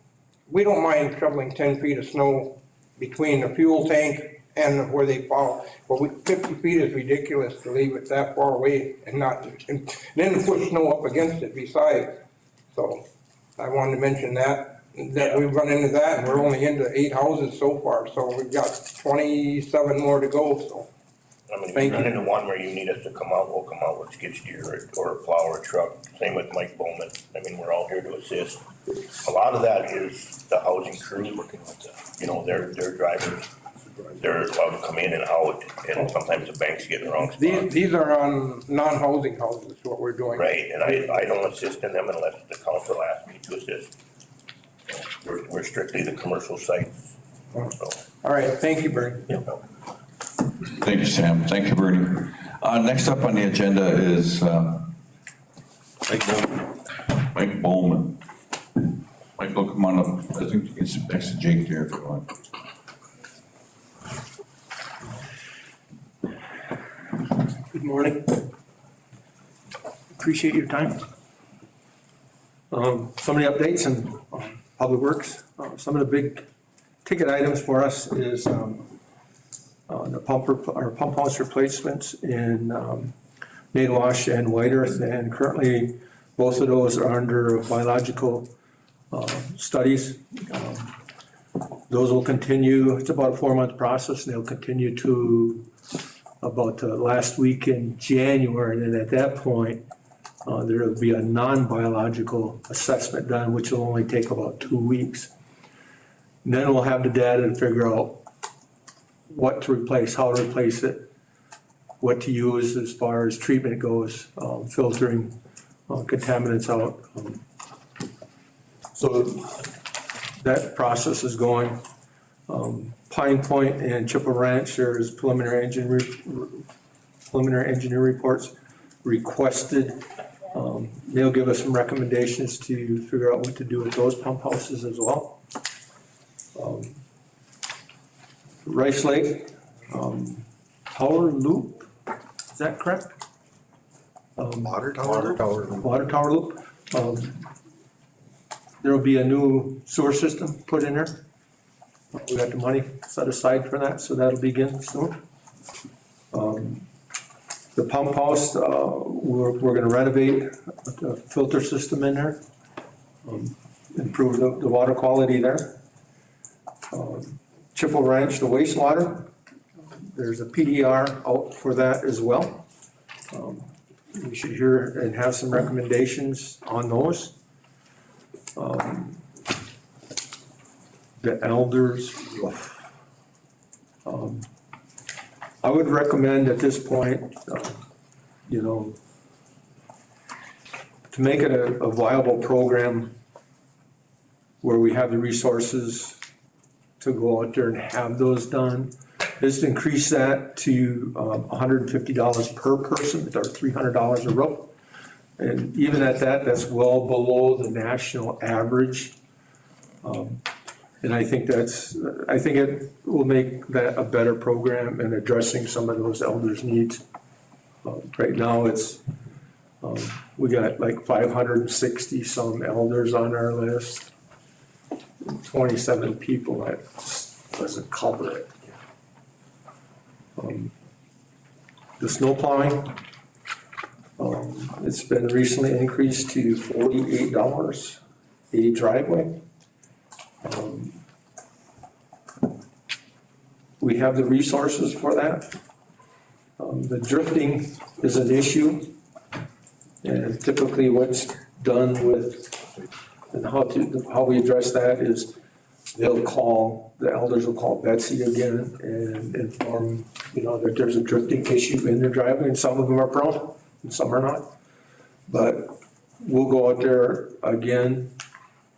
We don't mind shoveling 10 feet of snow between the fuel tank and where they plow. But 50 feet is ridiculous to leave it that far away and then to put snow up against it besides. So I wanted to mention that we've run into that, and we're only into 8 houses so far. So we've got 27 more to go, so. I mean, if you run into one where you need us to come out, we'll come out with skid steer or a plow or a truck. Same with Mike Bowman. I mean, we're all here to assist. A lot of that is the housing crew working with you know, their drivers. They're allowed to come in and out, and sometimes the banks get in the wrong spot. These are on non-housing houses, what we're doing. Right, and I don't assist in them unless the council asks me to assist. We're strictly the commercial sites. So. All right, thank you, Bernie. Yep. Thank you, Sam. Thank you, Bernie. Next up on the agenda is Mike Bowman. Michael, come on up. I think you can sit next to Jake there if you want. Good morning. Appreciate your time. Some of the updates in Public Works. Some of the big ticket items for us is the pump house replacements in Naywash and White Earth, and currently both of those are under biological studies. Those will continue. It's about a 4-month process, and they'll continue to about the last week in January, and then at that point, there will be a non-biological assessment done, which will only take about 2 weeks. And then we'll have the data to figure out what to replace, how to replace it, what to use as far as treatment goes, filtering contaminants out. So that process is going. Pine Point and Chippewa Ranch, there's preliminary engineer reports requested. They'll give us some recommendations to figure out what to do with those pump houses as well. Rice Lake, Tower Loop, is that correct? Water tower Loop. There'll be a new sewer system put in there. We got the money set aside for that, so that'll begin soon. The pump house, we're gonna renovate the filter system in there, improve the water quality there. Chippewa Ranch, the wastewater, there's a PDR out for that as well. We should hear and have some recommendations on those. The elders, I would recommend at this point, to make it a viable program where we have the resources to go out there and have those done, is to increase that to $150 per person, or $300 a rope. And even at that, that's well below the national average. And I think it will make that a better program in addressing some of those elders' needs. Right now, we got like 560 some elders on our list, 27 people that just doesn't cover it. The snow plowing, it's been recently increased to $48 a driveway. We have the resources for that. The drifting is an issue, and typically what's done with, and how we address that is the elders will call Betsy again and inform, that there's a drifting issue in their driveway, and some of them are prone and some are not. But we'll go out there again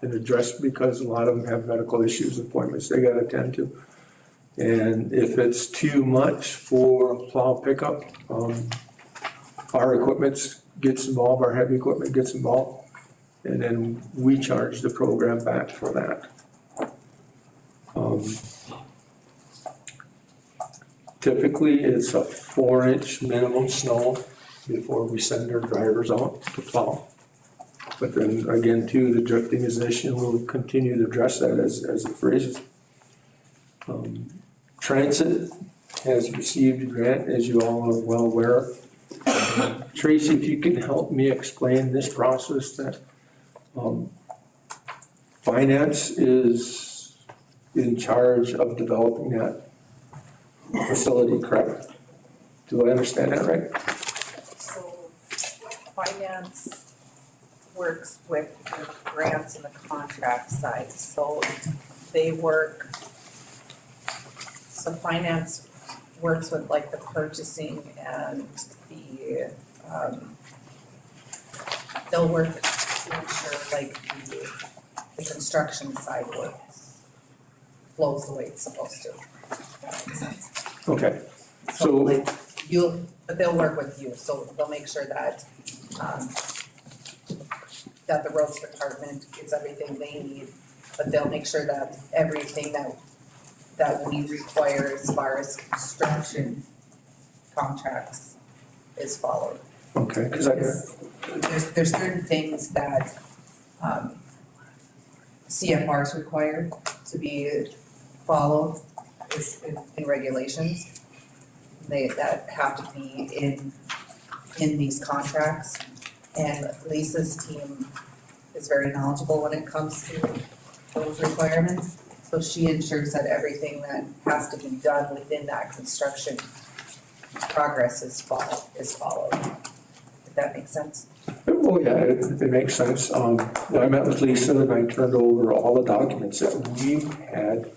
and address, because a lot of them have medical issues, appointments they gotta attend to. And if it's too much for a plow pickup, our equipment gets involved, our heavy equipment gets involved, and then we charge the program back for that. Typically, it's a 4-inch minimum snow before we send our drivers out to plow. But then again, too, the drifting is an issue, and we'll continue to address that as it freezes. Transit has received a grant, as you all are well aware. Tracy, if you can help me explain this process, that finance is in charge of developing that facility, correct? Do I understand that right? So finance works with the grants and the contract side, so finance works with like the purchasing and the, they'll work to ensure like the construction side flows the way it's supposed to. If that makes sense. Okay, So like but they'll work with you, so they'll make sure that, that the roads department gets everything they need, but they'll make sure that everything that we require as far as construction contracts is followed. Okay, There's certain things that, CFRs require to be followed in regulations. That have to be in these contracts. And Lisa's team is very knowledgeable when it comes to those requirements. So she ensures that everything that has to be done within that construction progress is followed. If that makes sense? Oh, yeah, it makes sense. I met with Lisa and I turned over all the documents that we had.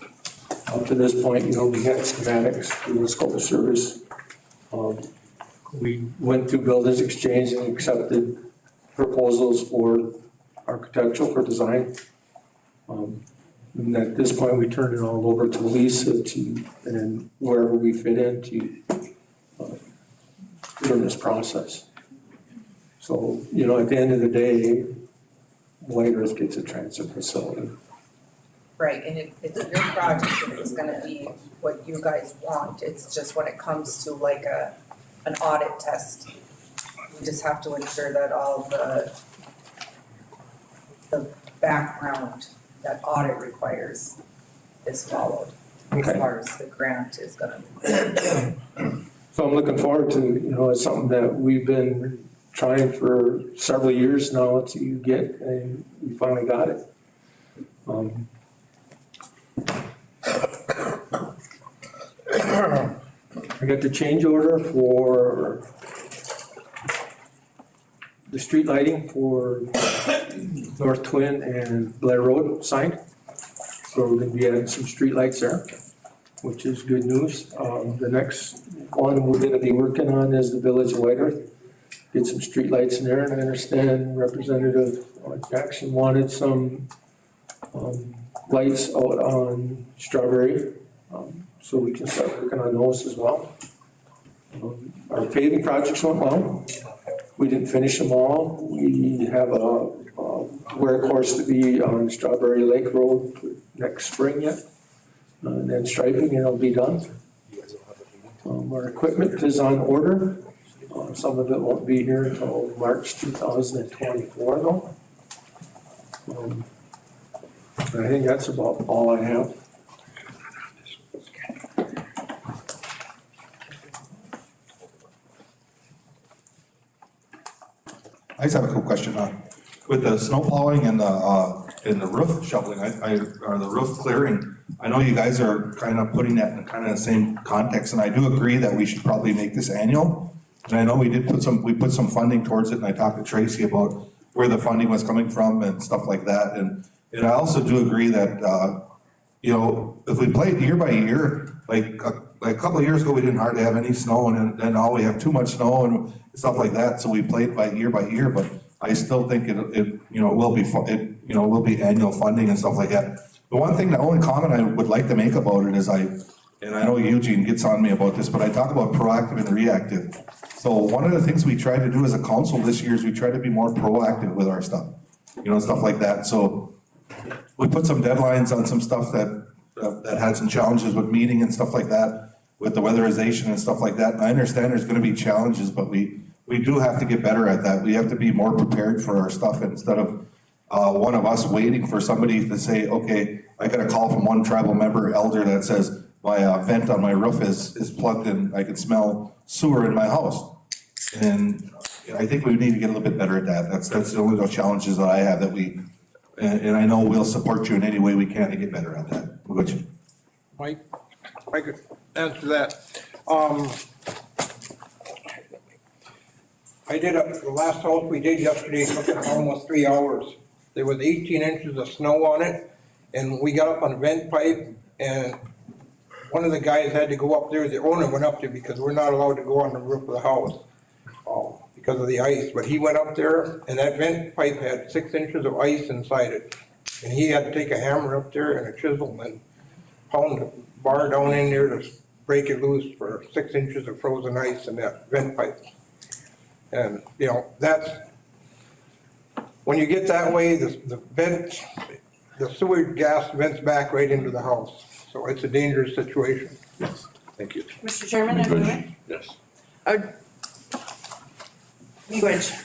Up to this point, we had schematics, we had scope of service. We went through Builders Exchange and accepted proposals for architectural, for design. And at this point, we turned it all over to Lisa and wherever we fit into during this process. So, at the end of the day, White Earth gets a transit facility. Right, and it's your project, and it's gonna be what you guys want. It's just when it comes to like an audit test, we just have to ensure that all the background that audit requires is followed. As Okay. far as the grant is gonna. So I'm looking forward to, it's something that we've been trying for several years now to get, and we finally got it. I got the change order for the street lighting for North Twin and Blair Road signed. So we're gonna be adding some street lights there, which is good news. The next one we're gonna be working on is the Village of White Earth. Get some street lights in there, and I understand Representative Jackson wanted some lights out on Strawberry, so we can start working on those as well. Our paving projects went well. We didn't finish them all. We have a workhorse to be on Strawberry Lake Road next spring yet. And then striping, and it'll be done. Our equipment is on order. Some of it won't be here until March 2024 though. I think that's about all I have. I just have a quick question. With the snow plowing and the roof shoveling, or the roof clearing, I know you guys are kind of putting that in kind of the same context, and I do agree that we should probably make this annual. And I know we put some funding towards it, and I talked to Tracy about where the funding was coming from and stuff like that. And I also do agree that, if we play it year by year, like a couple of years ago, we didn't hardly have any snow, and then now we have too much snow and stuff like that. So we played by year, but I still think it will be annual funding and stuff like that. The only comment I would like to make about it is and I know Eugene gets on me about this, but I talk about proactive and reactive. So one of the things we try to do as a council this year is we try to be more proactive with our stuff, stuff like that. So we put some deadlines on some stuff that had some challenges with meeting and stuff like that, with the weatherization and stuff like that. And I understand there's gonna be challenges, but we do have to get better at that. We have to be more prepared for our stuff instead of one of us waiting for somebody to say, okay, I got a call from one tribal member elder that says, my vent on my roof is plugged and I can smell sewer in my house. And I think we need to get a little bit better at that. That's the only challenges that I have and I know we'll support you in any way we can to get better at that. Which, Mike, if I could answer that. The last house we did yesterday took almost 3 hours. There was 18 inches of snow on it, and we got up on a vent pipe, and one of the guys had to go up there, the owner went up there because we're not allowed to go on the roof of the house because of the ice, but he went up there and that vent pipe had 6 inches of ice inside it. And he had to take a hammer up there and a chisel and pound the bar down in there to break it loose for 6 inches of frozen ice in that vent pipe. And, you know, that's, when you get that way, the vent, the sewage gas vents back right into the house. So it's a dangerous situation. Yes, thank you. Mr. Chairman, if I may? Yes.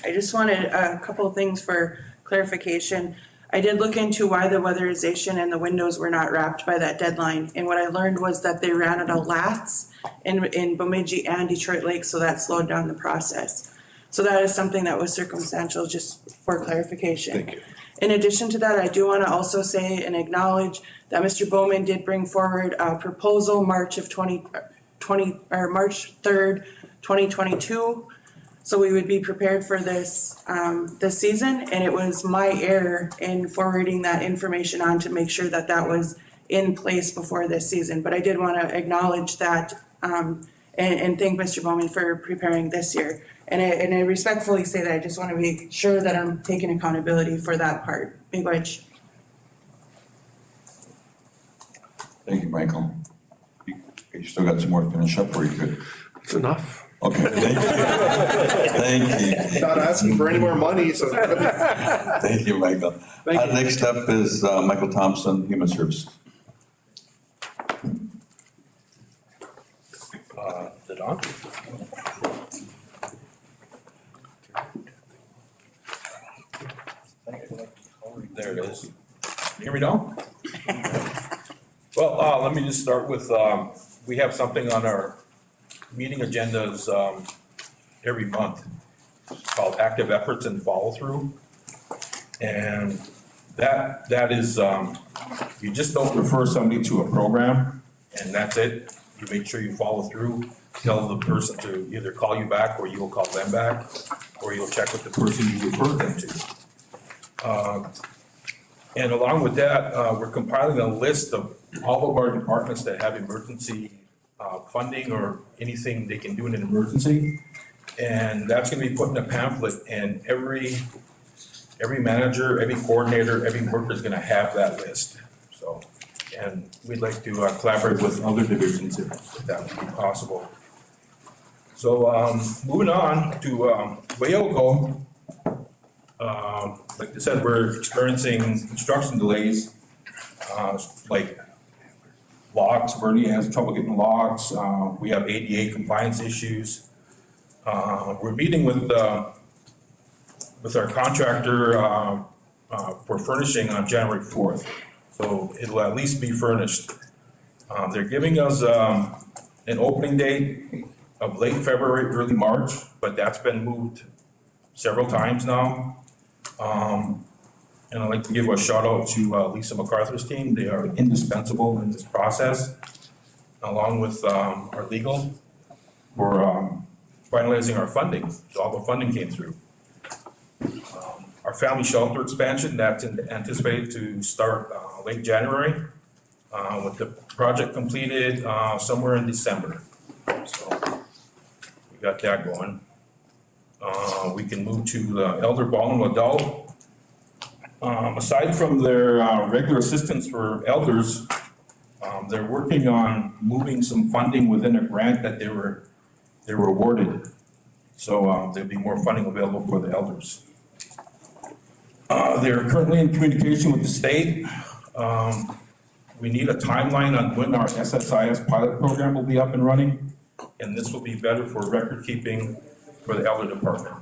I just wanted a couple of things for clarification. I did look into why the weatherization and the windows were not wrapped by that deadline. And what I learned was that they ran out of lats in Bemidji and Detroit Lake, so that slowed down the process. So that is something that was circumstantial, just for clarification. Thank you. In addition to that, I do want to also say and acknowledge that Mr. Bowman did bring forward a proposal March 3rd, 2022. So we would be prepared for this season, and it was my error in forwarding that information on to make sure that that was in place before this season. But I did want to acknowledge that and thank Mr. Bowman for preparing this year. And I respectfully say that I just want to be sure that I'm taking accountability for that part. Miigwech. Thank you, Michael. You still got some more to finish up, or you could? It's enough. Okay, thank you. Thank you. Not asking for any more money, so. Thank you, Michael. Next up is Michael Thompson, Human Services. Is it on? There it is. Can you hear me now? Well, let me just start with, we have something on our meeting agendas every month. It's called Active Efforts and Follow-Through. And that is, you just don't refer somebody to a program and that's it. You make sure you follow through, tell the person to either call you back or you'll call them back, or you'll check with the person you referred them to. And along with that, we're compiling a list of all of our departments that have emergency funding or anything they can do in an emergency. And that's gonna be put in a pamphlet, and every manager, every coordinator, every worker is gonna have that list. So, and we'd like to collaborate with other divisions if that would be possible. So, moving on to Weyoko. Like I said, we're experiencing construction delays, like logs. Bernie has trouble getting logs. We have ADA compliance issues. We're meeting with our contractor for furnishing on January 4th. So it'll at least be furnished. They're giving us an opening date of late February, early March, but that's been moved several times now. And I'd like to give a shout out to Lisa MacArthur's team. They are indispensable in this process, along with our legal for finalizing our funding. So all the funding came through. Our family shelter expansion, that's anticipated to start late January, with the project completed somewhere in December. So we got that going. We can move to the elder vulnerable adult. Aside from their regular assistance for elders, they're working on moving some funding within a grant that they were awarded. So there'll be more funding available for the elders. They're currently in communication with the state. We need a timeline on when our SSIS pilot program will be up and running, and this will be better for record keeping for the elder department.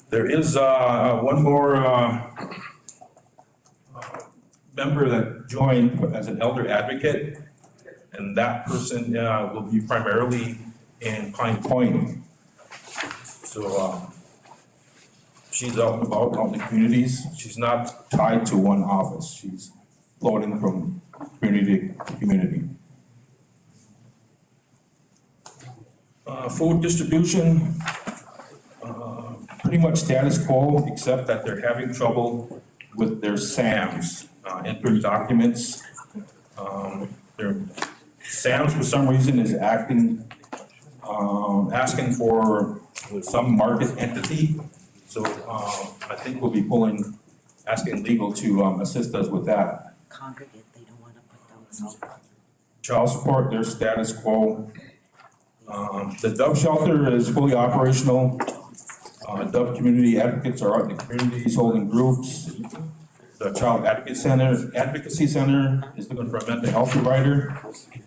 There is one more member that joined as an elder advocate, and that person will be primarily in Pine Point. So she's out and about in the communities. She's not tied to one office. She's floating from community to community. Food distribution, pretty much status quo, except that they're having trouble with their SAMs, entering documents. Their SAMs, for some reason, is asking for some market entity. So I think we'll be asking legal to assist us with that. Congregate, they don't wanna put down salt. child support, their status quo. The Dove shelter is fully operational. Dove community advocates are out in the communities holding groups. The Child Advocacy Center is looking for a mental health provider.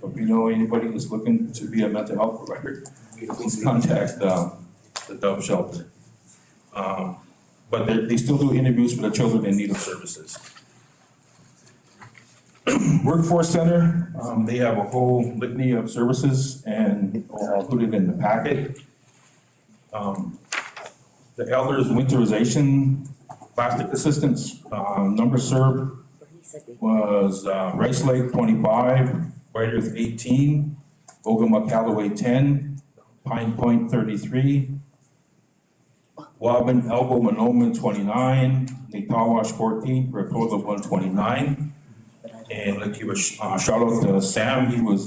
So if you know anybody that's looking to be a mental health provider, please contact the Dove shelter. But they still do interviews for the children in need of services. Workforce Center, they have a whole litany of services and all included in the packet. The elders winterization plastic assistance, number served was Rice Lake 25, White Earth 18, Ogama Callaway 10, Pine Point 33, Wobbin Elbow Monoman 29, Netawash 14 for a total of 129. And like give a shout out to Sam, he was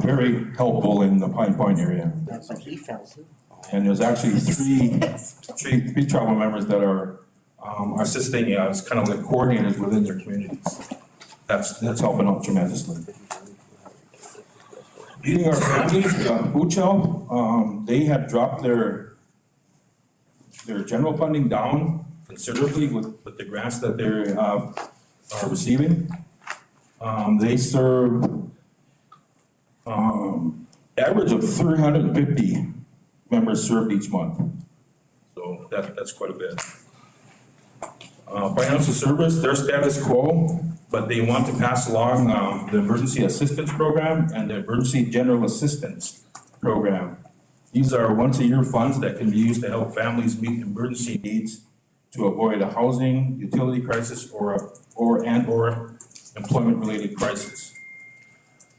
very helpful in the Pine Point area. That's what he felt too. And there's actually three tribal members that are assisting as kind of like coordinators within their communities. That's helping out tremendously. Leading our families, Uchel, they have dropped their general funding down considerably with the grants that they are receiving. They serve average of 350 members served each month. So that's quite a bit. Financial service, their status quo, but they want to pass along the emergency assistance program and the emergency general assistance program. These are once-a-year funds that can be used to help families meet emergency needs to avoid a housing, utility crisis, or employment-related crisis.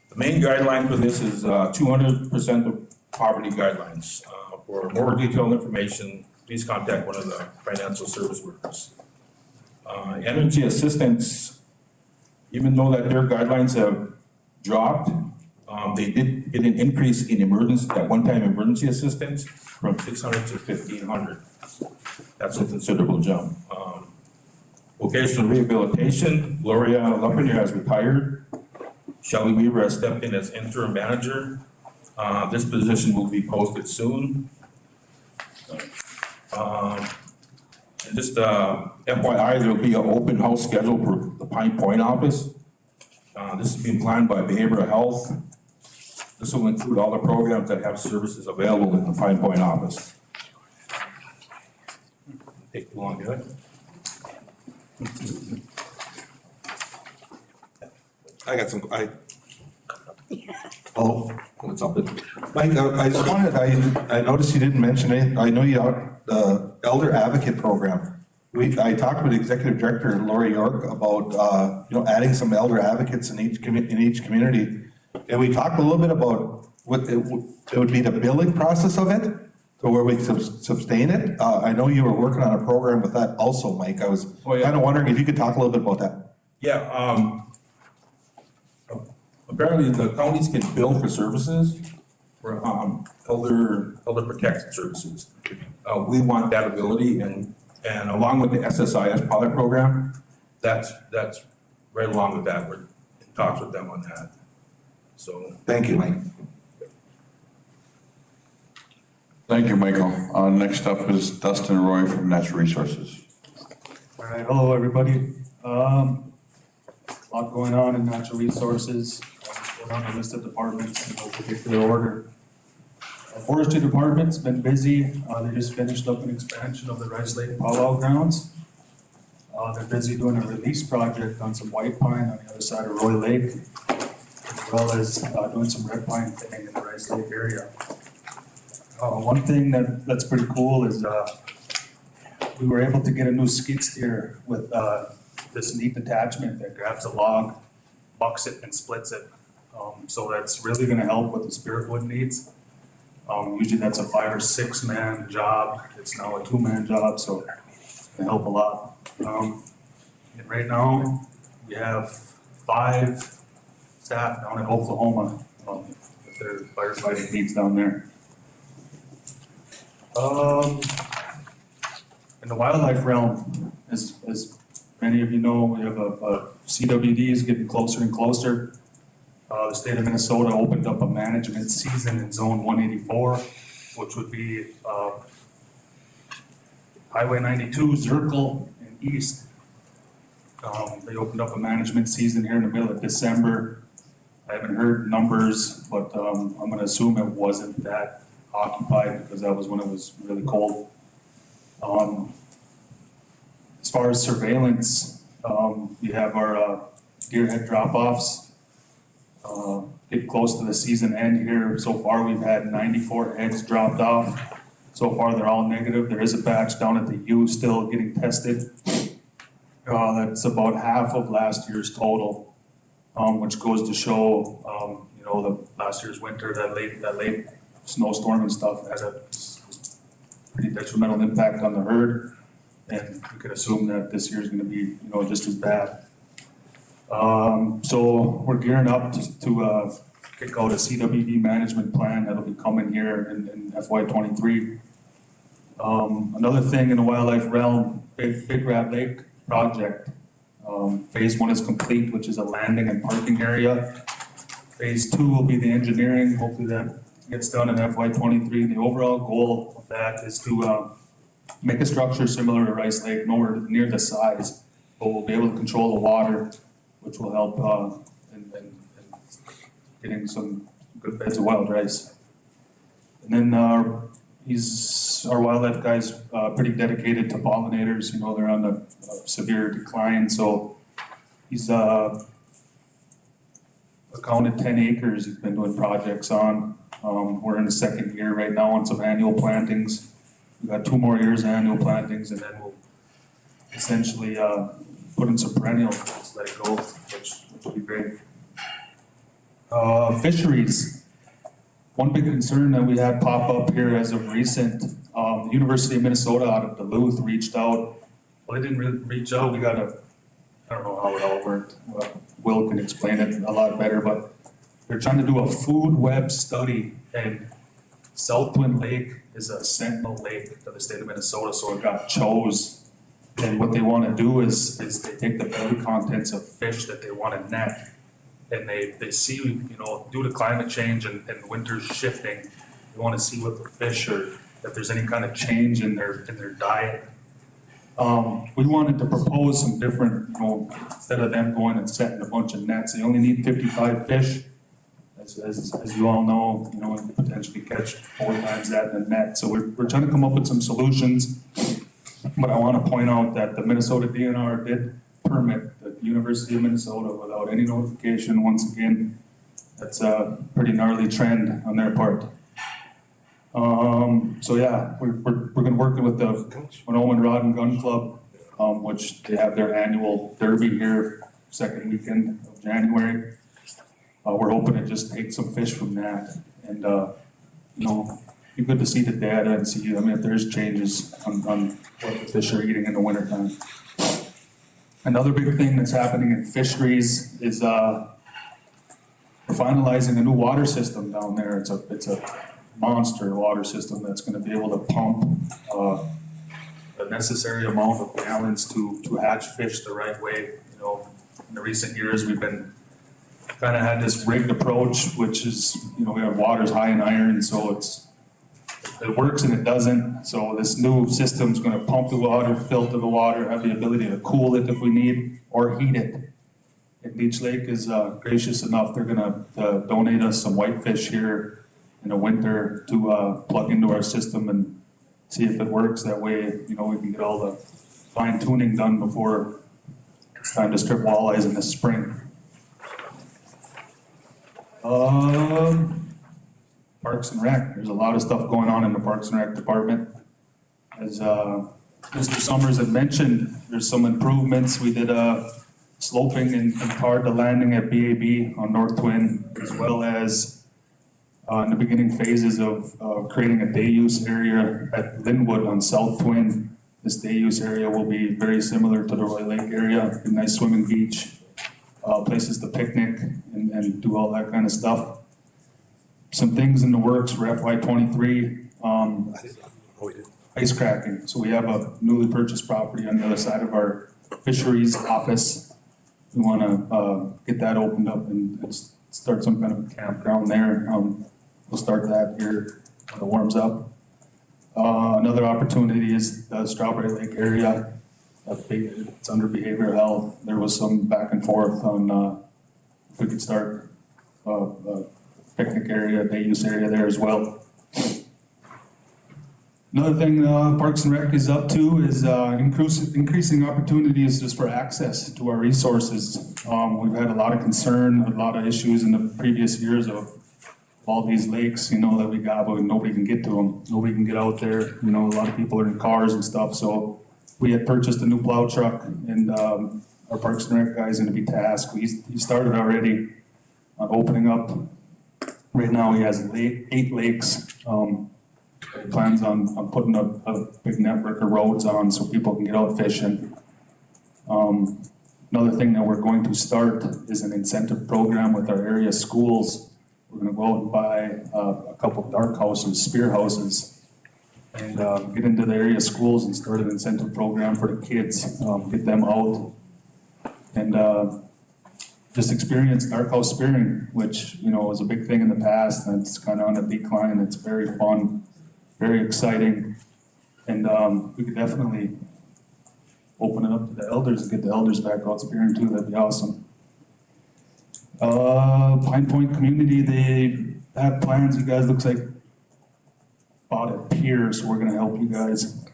The main guideline for this is 200% of poverty guidelines. For more detailed information, please contact one of the financial service workers. Energy assistance, even though that their guidelines have dropped, they did get an increase in one-time emergency assistance from 600 to 1,500. That's a considerable jump. Vocational rehabilitation, Gloria Lumpenier has retired. Shelley Weaver has stepped in as interim manager. This position will be posted soon. And just FYI, there will be an open house scheduled for the Pine Point office. This is being planned by Behavioral Health. This will include all the programs that have services available in the Pine Point office. Take too long, good. I got some, oh, what's up? Mike, I just wanted, I noticed you didn't mention it. I know you have the Elder Advocate Program. I talked with Executive Director Lori York about, adding some elder advocates in each community. And we talked a little bit about what it would be the billing process of it, so where we sustain it. I know you were working on a program with that also, Mike. I was kind of wondering if you could talk a little bit about that. Yeah, apparently the counties can bill for services, for elder protection services. We want that ability, and along with the SSIS pilot program, that's right along with that. We're in talks with them on that. So thank you, Mike. Thank you, Michael. Next up is Dustin Roy from Natural Resources. All right, hello, everybody. A lot going on in natural resources. Going on the list of departments in no particular order. Forestry department's been busy. They just finished up an expansion of the Rice Lake powwow grounds. They're busy doing a release project on some white pine on the other side of Roy Lake, as well as doing some red pine thinning in the Rice Lake area. One thing that's pretty cool is we were able to get a new skid steer with this neat attachment that grabs a log, bucks it, and splits it. So that's really going to help with the spirit wood needs. Usually that's a 5 or 6 man job. It's now a 2-man job, so it's going to help a lot. And right now we have 5 staff down in Oklahoma with their firefighting needs down there. In the wildlife realm, as many of you know, we have a CWD is getting closer and closer. The state of Minnesota opened up a management season in zone 184, which would be Highway 92, Zirkle, and East. They opened up a management season here in the middle of December. I haven't heard numbers, but I'm gonna assume it wasn't that occupied because that was when it was really cold. As far as surveillance, we have our deer head drop-offs. Get close to the season end here. So far, we've had 94 heads dropped off. So far, they're all negative. There is a batch down at the U still getting tested. That's about half of last year's total, which goes to show, you know, the last year's winter, that late snowstorm and stuff had a pretty detrimental impact on the herd. And you could assume that this year's gonna be, you know, just as bad. So we're gearing up to kick out a CWD management plan that'll be coming here in FY '23. Another thing in the wildlife realm, Big Rat Lake project. Phase 1 is complete, which is a landing and parking area. Phase 2 will be the engineering. Hopefully that gets done in FY '23. The overall goal of that is to make a structure similar to Rice Lake, nowhere near the size, but we'll be able to control the water, which will help in getting some good beds of wild rice. And then our wildlife guy's pretty dedicated to pollinators. You know, they're on a severe decline, so he's accounted 10 acres he's been doing projects on. We're in the second year right now on some annual plantings. We've got 2 more years of annual plantings, and then we'll essentially put in some perennials, just let it go, which will be great. Fisheries. One big concern that we had pop up here as of recent, the University of Minnesota out of Duluth reached out. Well, they didn't really reach out. We got I don't know how it all worked. Will can explain it a lot better, but they're trying to do a food web study, and South Twin Lake is a sentinel lake to the state of Minnesota, so it got chose. And what they want to do is they take the belly contents of fish that they want to net, and they see, you know, due to climate change and winter's shifting, they want to see what the fish are, if there's any kind of change in their diet. We wanted to propose some different, you know, instead of them going and setting a bunch of nets, they only need 55 fish. As you all know, you know, and potentially catch 4 times that in a net. So we're trying to come up with some solutions. But I want to point out that the Minnesota DNR did permit the University of Minnesota without any notification. Once again, that's a pretty gnarly trend on their part. So yeah, we're going to work with the Winona Rod and Gun Club, which they have their annual derby here, second weekend of January. We're hoping to just take some fish from that, and you know, be good to see the data and see, I mean, if there's changes on what the fish are eating in the wintertime. Another big thing that's happening in fisheries is we're finalizing a new water system down there. It's a monster water system that's going to be able to pump the necessary amount of gallons to hatch fish the right way. You know, in the recent years, we've been kind of had this rigged approach, which is, you know, we have water's high in iron, so it works and it doesn't. So this new system's going to pump the water, filter the water, have the ability to cool it if we need, or heat it. And Beach Lake is gracious enough, they're going to donate us some whitefish here in the winter to plug into our system and see if it works. That way, you know, we can get all the fine tuning done before it's time to strip walleyes in the spring. Parks and Rec, there's a lot of stuff going on in the Parks and Rec department. As Mr. Summers had mentioned, there's some improvements. We did sloping and tarred the landing at BAB on North Twin, as well as in the beginning phases of creating a day use area at Linwood on South Twin. This day use area will be very similar to the Roy Lake area, a nice swimming beach, places to picnic and do all that kind of stuff. Some things in the works for FY '23, ice cracking. So we have a newly purchased property on the other side of our fisheries office. we wanna, get that opened up and start some kind of a campground there. We'll start that here when it warms up. Another opportunity is the Strawberry Lake area. It's under behavioral health. There was some back and forth on, if we could start a picnic area, day use area there as well. Another thing Parks and Rec is up to is increasing opportunities just for access to our resources. We've had a lot of concern, a lot of issues in the previous years of all these lakes, you know, that we got, but nobody can get to them. Nobody can get out there. You know, a lot of people are in cars and stuff. So we had purchased a new plow truck, and our Parks and Rec guy is going to be tasked. He started already on opening up. Right now he has 8 lakes. He plans on putting a big network of roads on so people can get out fishing. Another thing that we're going to start is an incentive program with our area schools. We're gonna go out and buy a couple of dark houses, spear houses, and get into the area schools and start an incentive program for the kids, get them out and just experience dark house spearing, which, you know, was a big thing in the past, and it's kind of on a decline. It's very fun, very exciting, and we could definitely open it up to the elders and get the elders back out spearing too. That'd be awesome. Pine Point community, they have plans. You guys looks like bought a pier, so we're gonna help you guys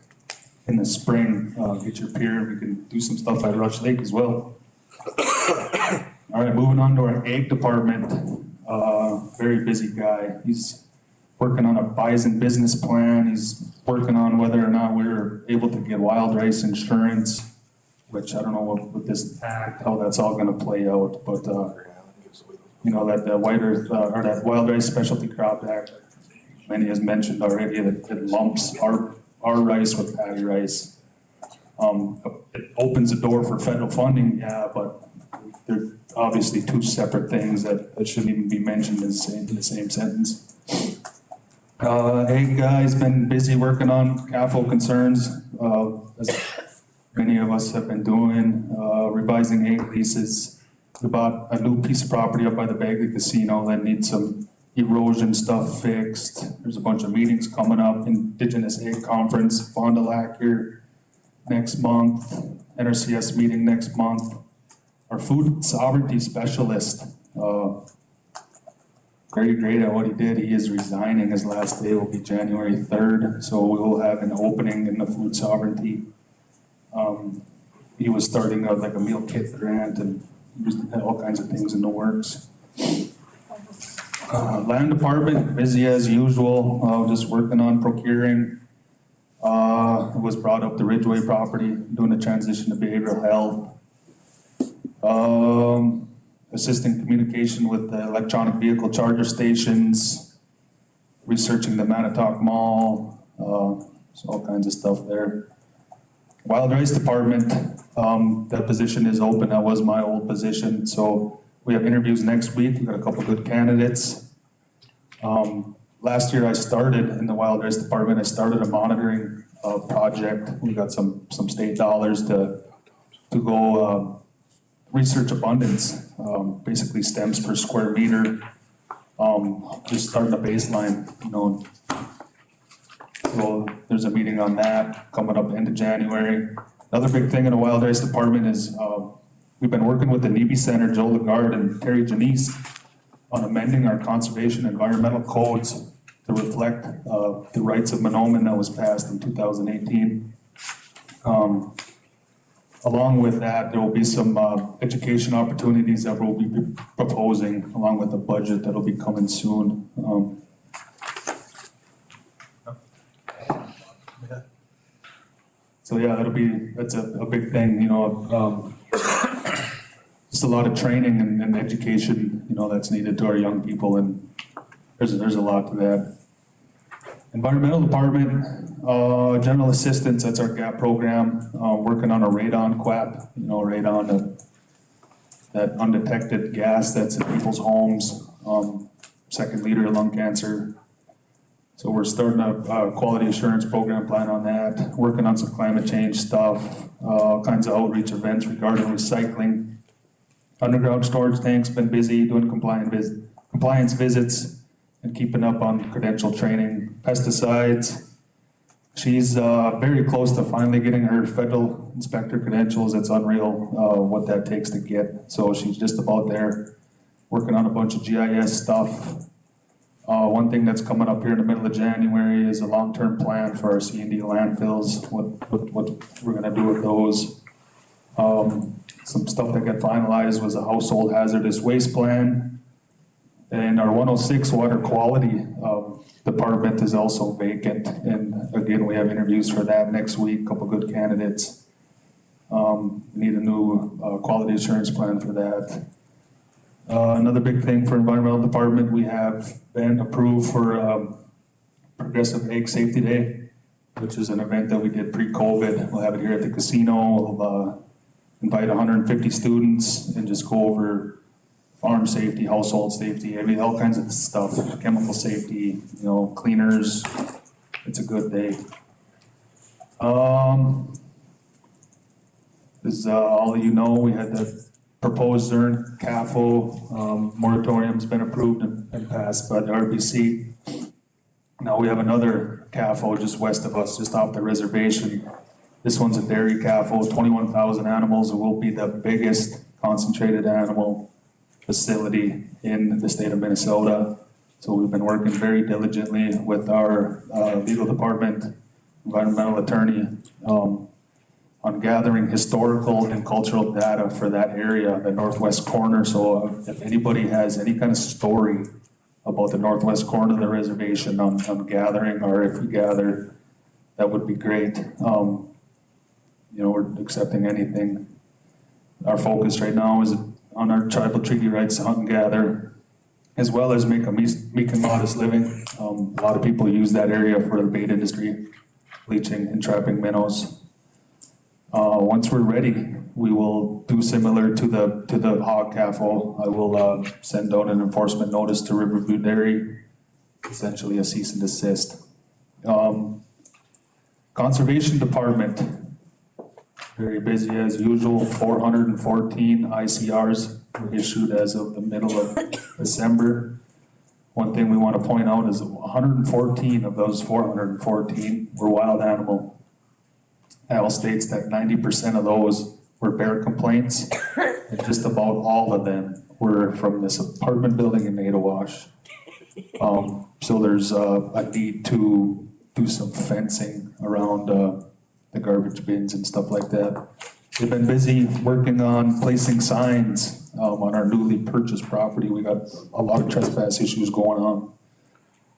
in the spring, get your pier. We can do some stuff at Rush Lake as well. All right, moving on to our ag department. Very busy guy. He's working on a bison business plan. He's working on whether or not we're able to get wild rice insurance, which I don't know what this act, how that's all gonna play out, but you know, that the White Earth, or that Wild Rice Specialty Crop Act, many has mentioned already, that it lumps our rice with paddy rice. It opens the door for federal funding, yeah, but they're obviously two separate things that shouldn't even be mentioned in the same sentence. Ag guy's been busy working on CAFO concerns, as many of us have been doing, revising ag leases. We bought a new piece of property up by the Bagley Casino that needs some erosion stuff fixed. There's a bunch of meetings coming up, Indigenous Ag Conference, Fond du Lac here next month, NRCS meeting next month. Our food sovereignty specialist, very great at what he did. He is resigning. His last day will be January 3rd, so we will have an opening in the food sovereignty. He was starting out like a meal kit grant and had all kinds of things in the works. Land department, busy as usual, just working on procuring. It was brought up the Ridgeway property, doing the transition to behavioral health. Assisting communication with the electronic vehicle charger stations, researching the Manitowoc Mall, so all kinds of stuff there. Wild Rice Department, that position is open. That was my old position. So we have interviews next week. We've got a couple good candidates. Last year I started in the Wild Rice Department. I started a monitoring project. We got some state dollars to go research abundance, basically stems per square meter. Just starting a baseline, you know. So there's a meeting on that coming up end of January. Another big thing in the Wild Rice Department is we've been working with the NEB Center, Joe Lagarde and Terry Janice, on amending our conservation environmental codes to reflect the rights of Monoman that was passed in 2018. Along with that, there will be some education opportunities that we'll be proposing along with the budget that'll be coming soon. So yeah, that's a big thing, you know, just a lot of training and education, you know, that's needed to our young people, and there's a lot to that. Environmental department, general assistance, that's our GAP program, working on a radon QAP, you know, radon, that undetected gas that's in people's homes, second leader of lung cancer. So we're starting a quality assurance program plan on that, working on some climate change stuff, all kinds of outreach events regarding recycling. Underground storage tank's been busy doing compliance visits and keeping up on credential training. Pesticides, she's very close to finally getting her federal inspector credentials. It's unreal what that takes to get. So she's just about there, working on a bunch of GIS stuff. One thing that's coming up here in the middle of January is a long-term plan for our C&D landfills, what we're gonna do with those. Some stuff that got finalized was a household hazardous waste plan. And our 106 water quality department is also vacant. And again, we have interviews for that next week, couple good candidates. Need a new quality assurance plan for that. Another big thing for environmental department, we have been approved for Progressive Egg Safety Day, which is an event that we did pre-COVID. We'll have it here at the casino. We'll invite 150 students and just go over farm safety, household safety, all kinds of stuff, chemical safety, cleaners. It's a good day. As all of you know, we had the proposed Zern CAFO moratorium's been approved and passed by the RBC. Now we have another CAFO just west of us, just off the reservation. This one's a dairy CAFO, 21,000 animals. It will be the biggest concentrated animal facility in the state of Minnesota. So we've been working very diligently with our legal department, environmental attorney, on gathering historical and cultural data for that area, the northwest corner. So if anybody has any kind of story about the northwest corner of the reservation on gathering, or if we gather, that would be great. We're accepting anything. Our focus right now is on our tribal treaty rights to hunt and gather, as well as make a meek and modest living. A lot of people use that area for the bait industry, bleaching and trapping minnows. Once we're ready, we will do similar to the hog CAFO. I will send out an enforcement notice to Riverview Dairy, essentially a cease and desist. Conservation Department, very busy as usual. 414 ICRs were issued as of the middle of December. One thing we want to point out is 114 of those 414 were wild animal. Al states that 90% of those were bear complaints, and just about all of them were from this apartment building in Nadawash. So there's a need to do some fencing around the garbage bins and stuff like that. We've been busy working on placing signs on our newly purchased property. We got a lot of trespass issues going on.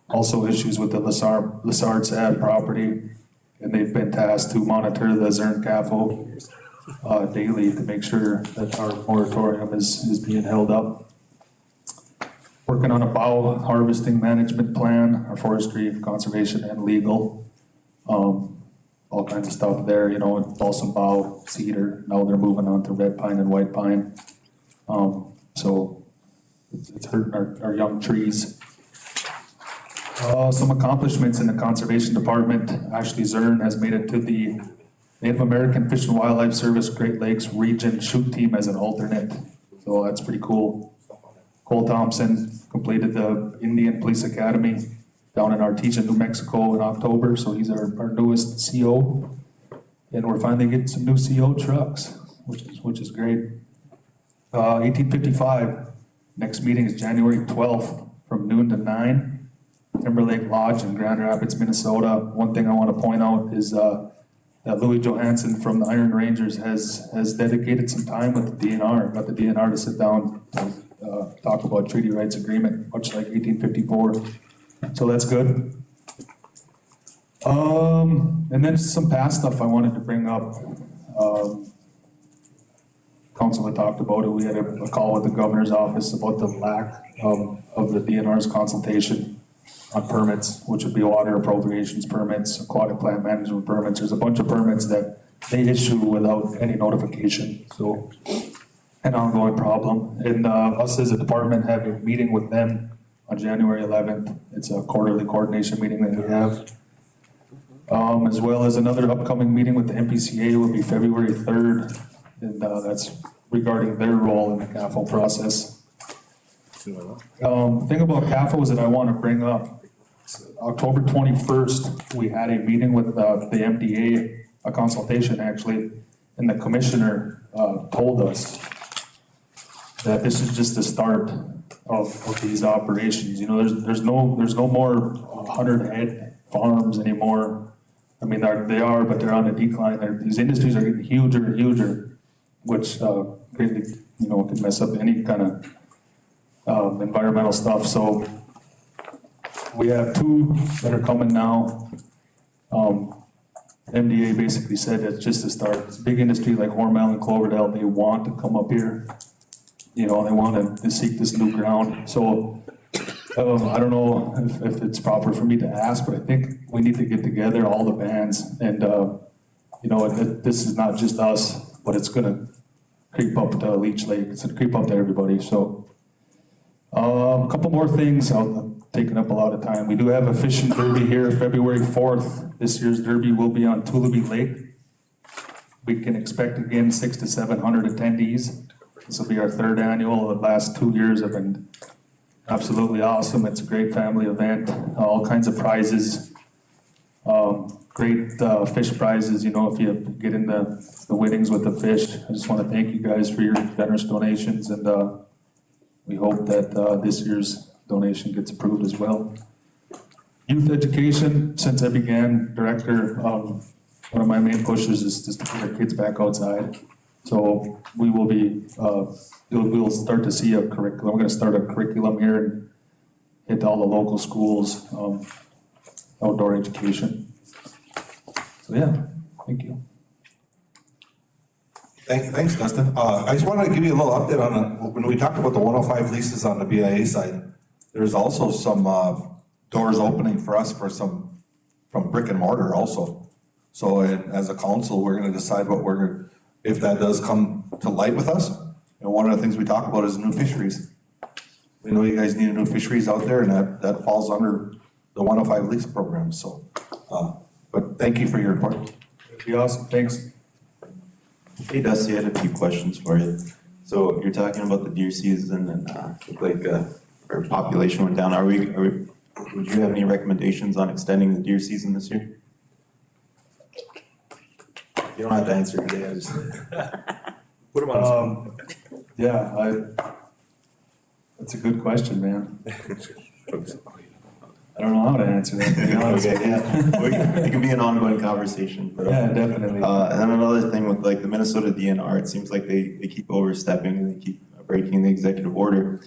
Also issues with the Lessard's ad property. And they've been tasked to monitor the Zern CAFO daily to make sure that our moratorium is being held up. Working on a bow harvesting management plan, our forestry, conservation, and legal. All kinds of stuff there, balsam bough, cedar. Now they're moving on to red pine and white pine. So it's hurting our young trees. Some accomplishments in the Conservation Department. Ashley Zern has made it to the Native American Fish and Wildlife Service Great Lakes Region Shoot Team as an alternate. So that's pretty cool. Cole Thompson completed the Indian Police Academy down in Artesia, New Mexico in October. So he's our newest CO. And we're finally getting some new CO trucks, which is great. 1855, next meeting is January 12th from noon to 9. Timberlake Lodge in Grand Rapids, Minnesota. One thing I want to point out is that Louis Johansson from the Iron Rangers has dedicated some time with the DNR, got the DNR to sit down and talk about treaty rights agreement, much like 1854. So that's good. And then some past stuff I wanted to bring up. Council had talked about it. We had a call with the governor's office about the lack of the DNR's consultation on permits, which would be water appropriations permits, aquatic plant management permits. There's a bunch of permits that they issue without any notification. So an ongoing problem. And us as a department have a meeting with them on January 11th. It's a quarterly coordination meeting that we have. As well as another upcoming meeting with the MPCA will be February 3rd. And that's regarding their role in the CAFO process. The thing about CAFO is that I want to bring up, October 21st, we had a meeting with the MDA, a consultation actually, and the commissioner told us that this is just the start of these operations. You know, there's no more 100 head farms anymore. I mean, they are, but they're on a decline. These industries are getting huger and huger, which greatly, you know, can mess up any kind of environmental stuff. So we have 2 that are coming now. MDA basically said it's just a start. It's a big industry like Hormel and Cloverdale. They want to come up here. You know, they want to seek this new ground. So I don't know if it's proper for me to ask, but I think we need to get together, all the bands, and you know, this is not just us, but it's gonna creep up to Leech Lake. It's gonna creep up to everybody. So a couple more things. I'm taking up a lot of time. We do have a fishing derby here, February 4th. This year's derby will be on Tullaby Lake. We can expect again 600 to 700 attendees. This will be our 3rd annual. The last 2 years have been absolutely awesome. It's a great family event, all kinds of prizes, great fish prizes, you know, if you get in the winnings with the fish. I just want to thank you guys for your generous donations, and we hope that this year's donation gets approved as well. Youth education, since I began director, one of my main pushes is just to get our kids back outside. So we will be, we'll start to see a curriculum. We're gonna start a curriculum here and hit all the local schools, outdoor education. So yeah, thank you. Thanks, Dustin. I just wanted to give you a little update on, when we talked about the 105 leases on the BIA side, there's also some doors opening for us from brick and mortar also. So as a council, we're gonna decide if that does come to light with us. And one of the things we talk about is new fisheries. We know you guys need new fisheries out there, and that falls under the 105 lease program, so. But thank you for your report. That'd be awesome, thanks. Hey Dusty, I had a few questions for you. So you're talking about the deer season and looked like our population went down. Would you have any recommendations on extending the deer season this year? You don't have to answer today, I just put them on. Yeah, that's a good question, man. I don't know how to answer that, to be honest. Okay, yeah. It could be an ongoing conversation. But, yeah, definitely. And then another thing with like the Minnesota DNR, it sems like they keep overstepping and they keep breaking the executive order.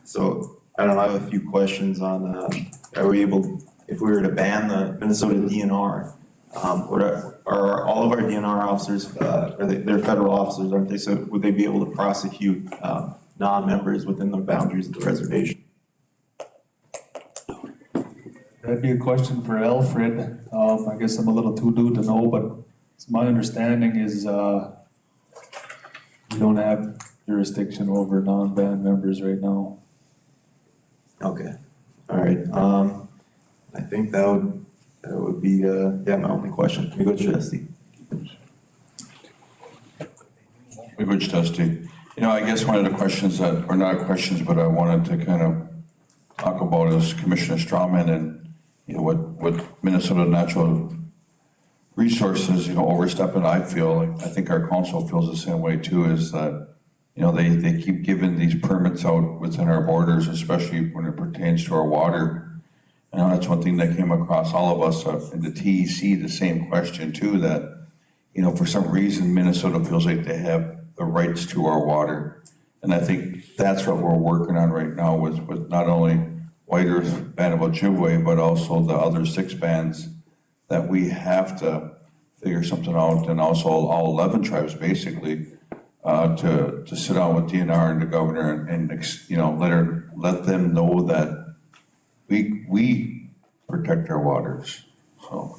So I don't know, I have a few questions on, are we able, if we were to ban the Minnesota DNR, are all of our DNR officers, they're federal officers, aren't they? So would they be able to prosecute non-members within the boundaries of the reservation? That'd be a question for Alfred. I guess I'm a little too new to know, but my understanding is we don't have jurisdiction over non-band members right now. Okay, all right. I think that would be my only question. We go to Dusty. We go to Dusty. You know, I guess one of the questions that, or not questions, but I wanted to kind of talk about is Commissioner Strawman and, you know, what Minnesota Natural Resources, you know, overstepping, I think our council feels the same way too, is that, you know, they keep giving these permits out within our borders, especially when it pertains to our water. And that's one thing that came across all of us in the TEC, the same question too, that, you know, for some reason, Minnesota feels like they have the rights to our water. And I think that's what we're working on right now with not only White Earth Band of Ojibwe, but also the other 6 bands that we have to figure something out, and also all 11 tribes basically, to sit down with DNR and the governor and you know, let them know that we protect our waters. So,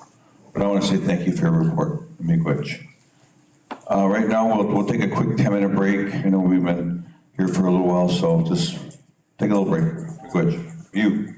but I want to say thank you for your report, Miigwech. Right now, we'll take a quick 10-minute break. I know we've been here for a little while, so just take a little break. Miigwech, you.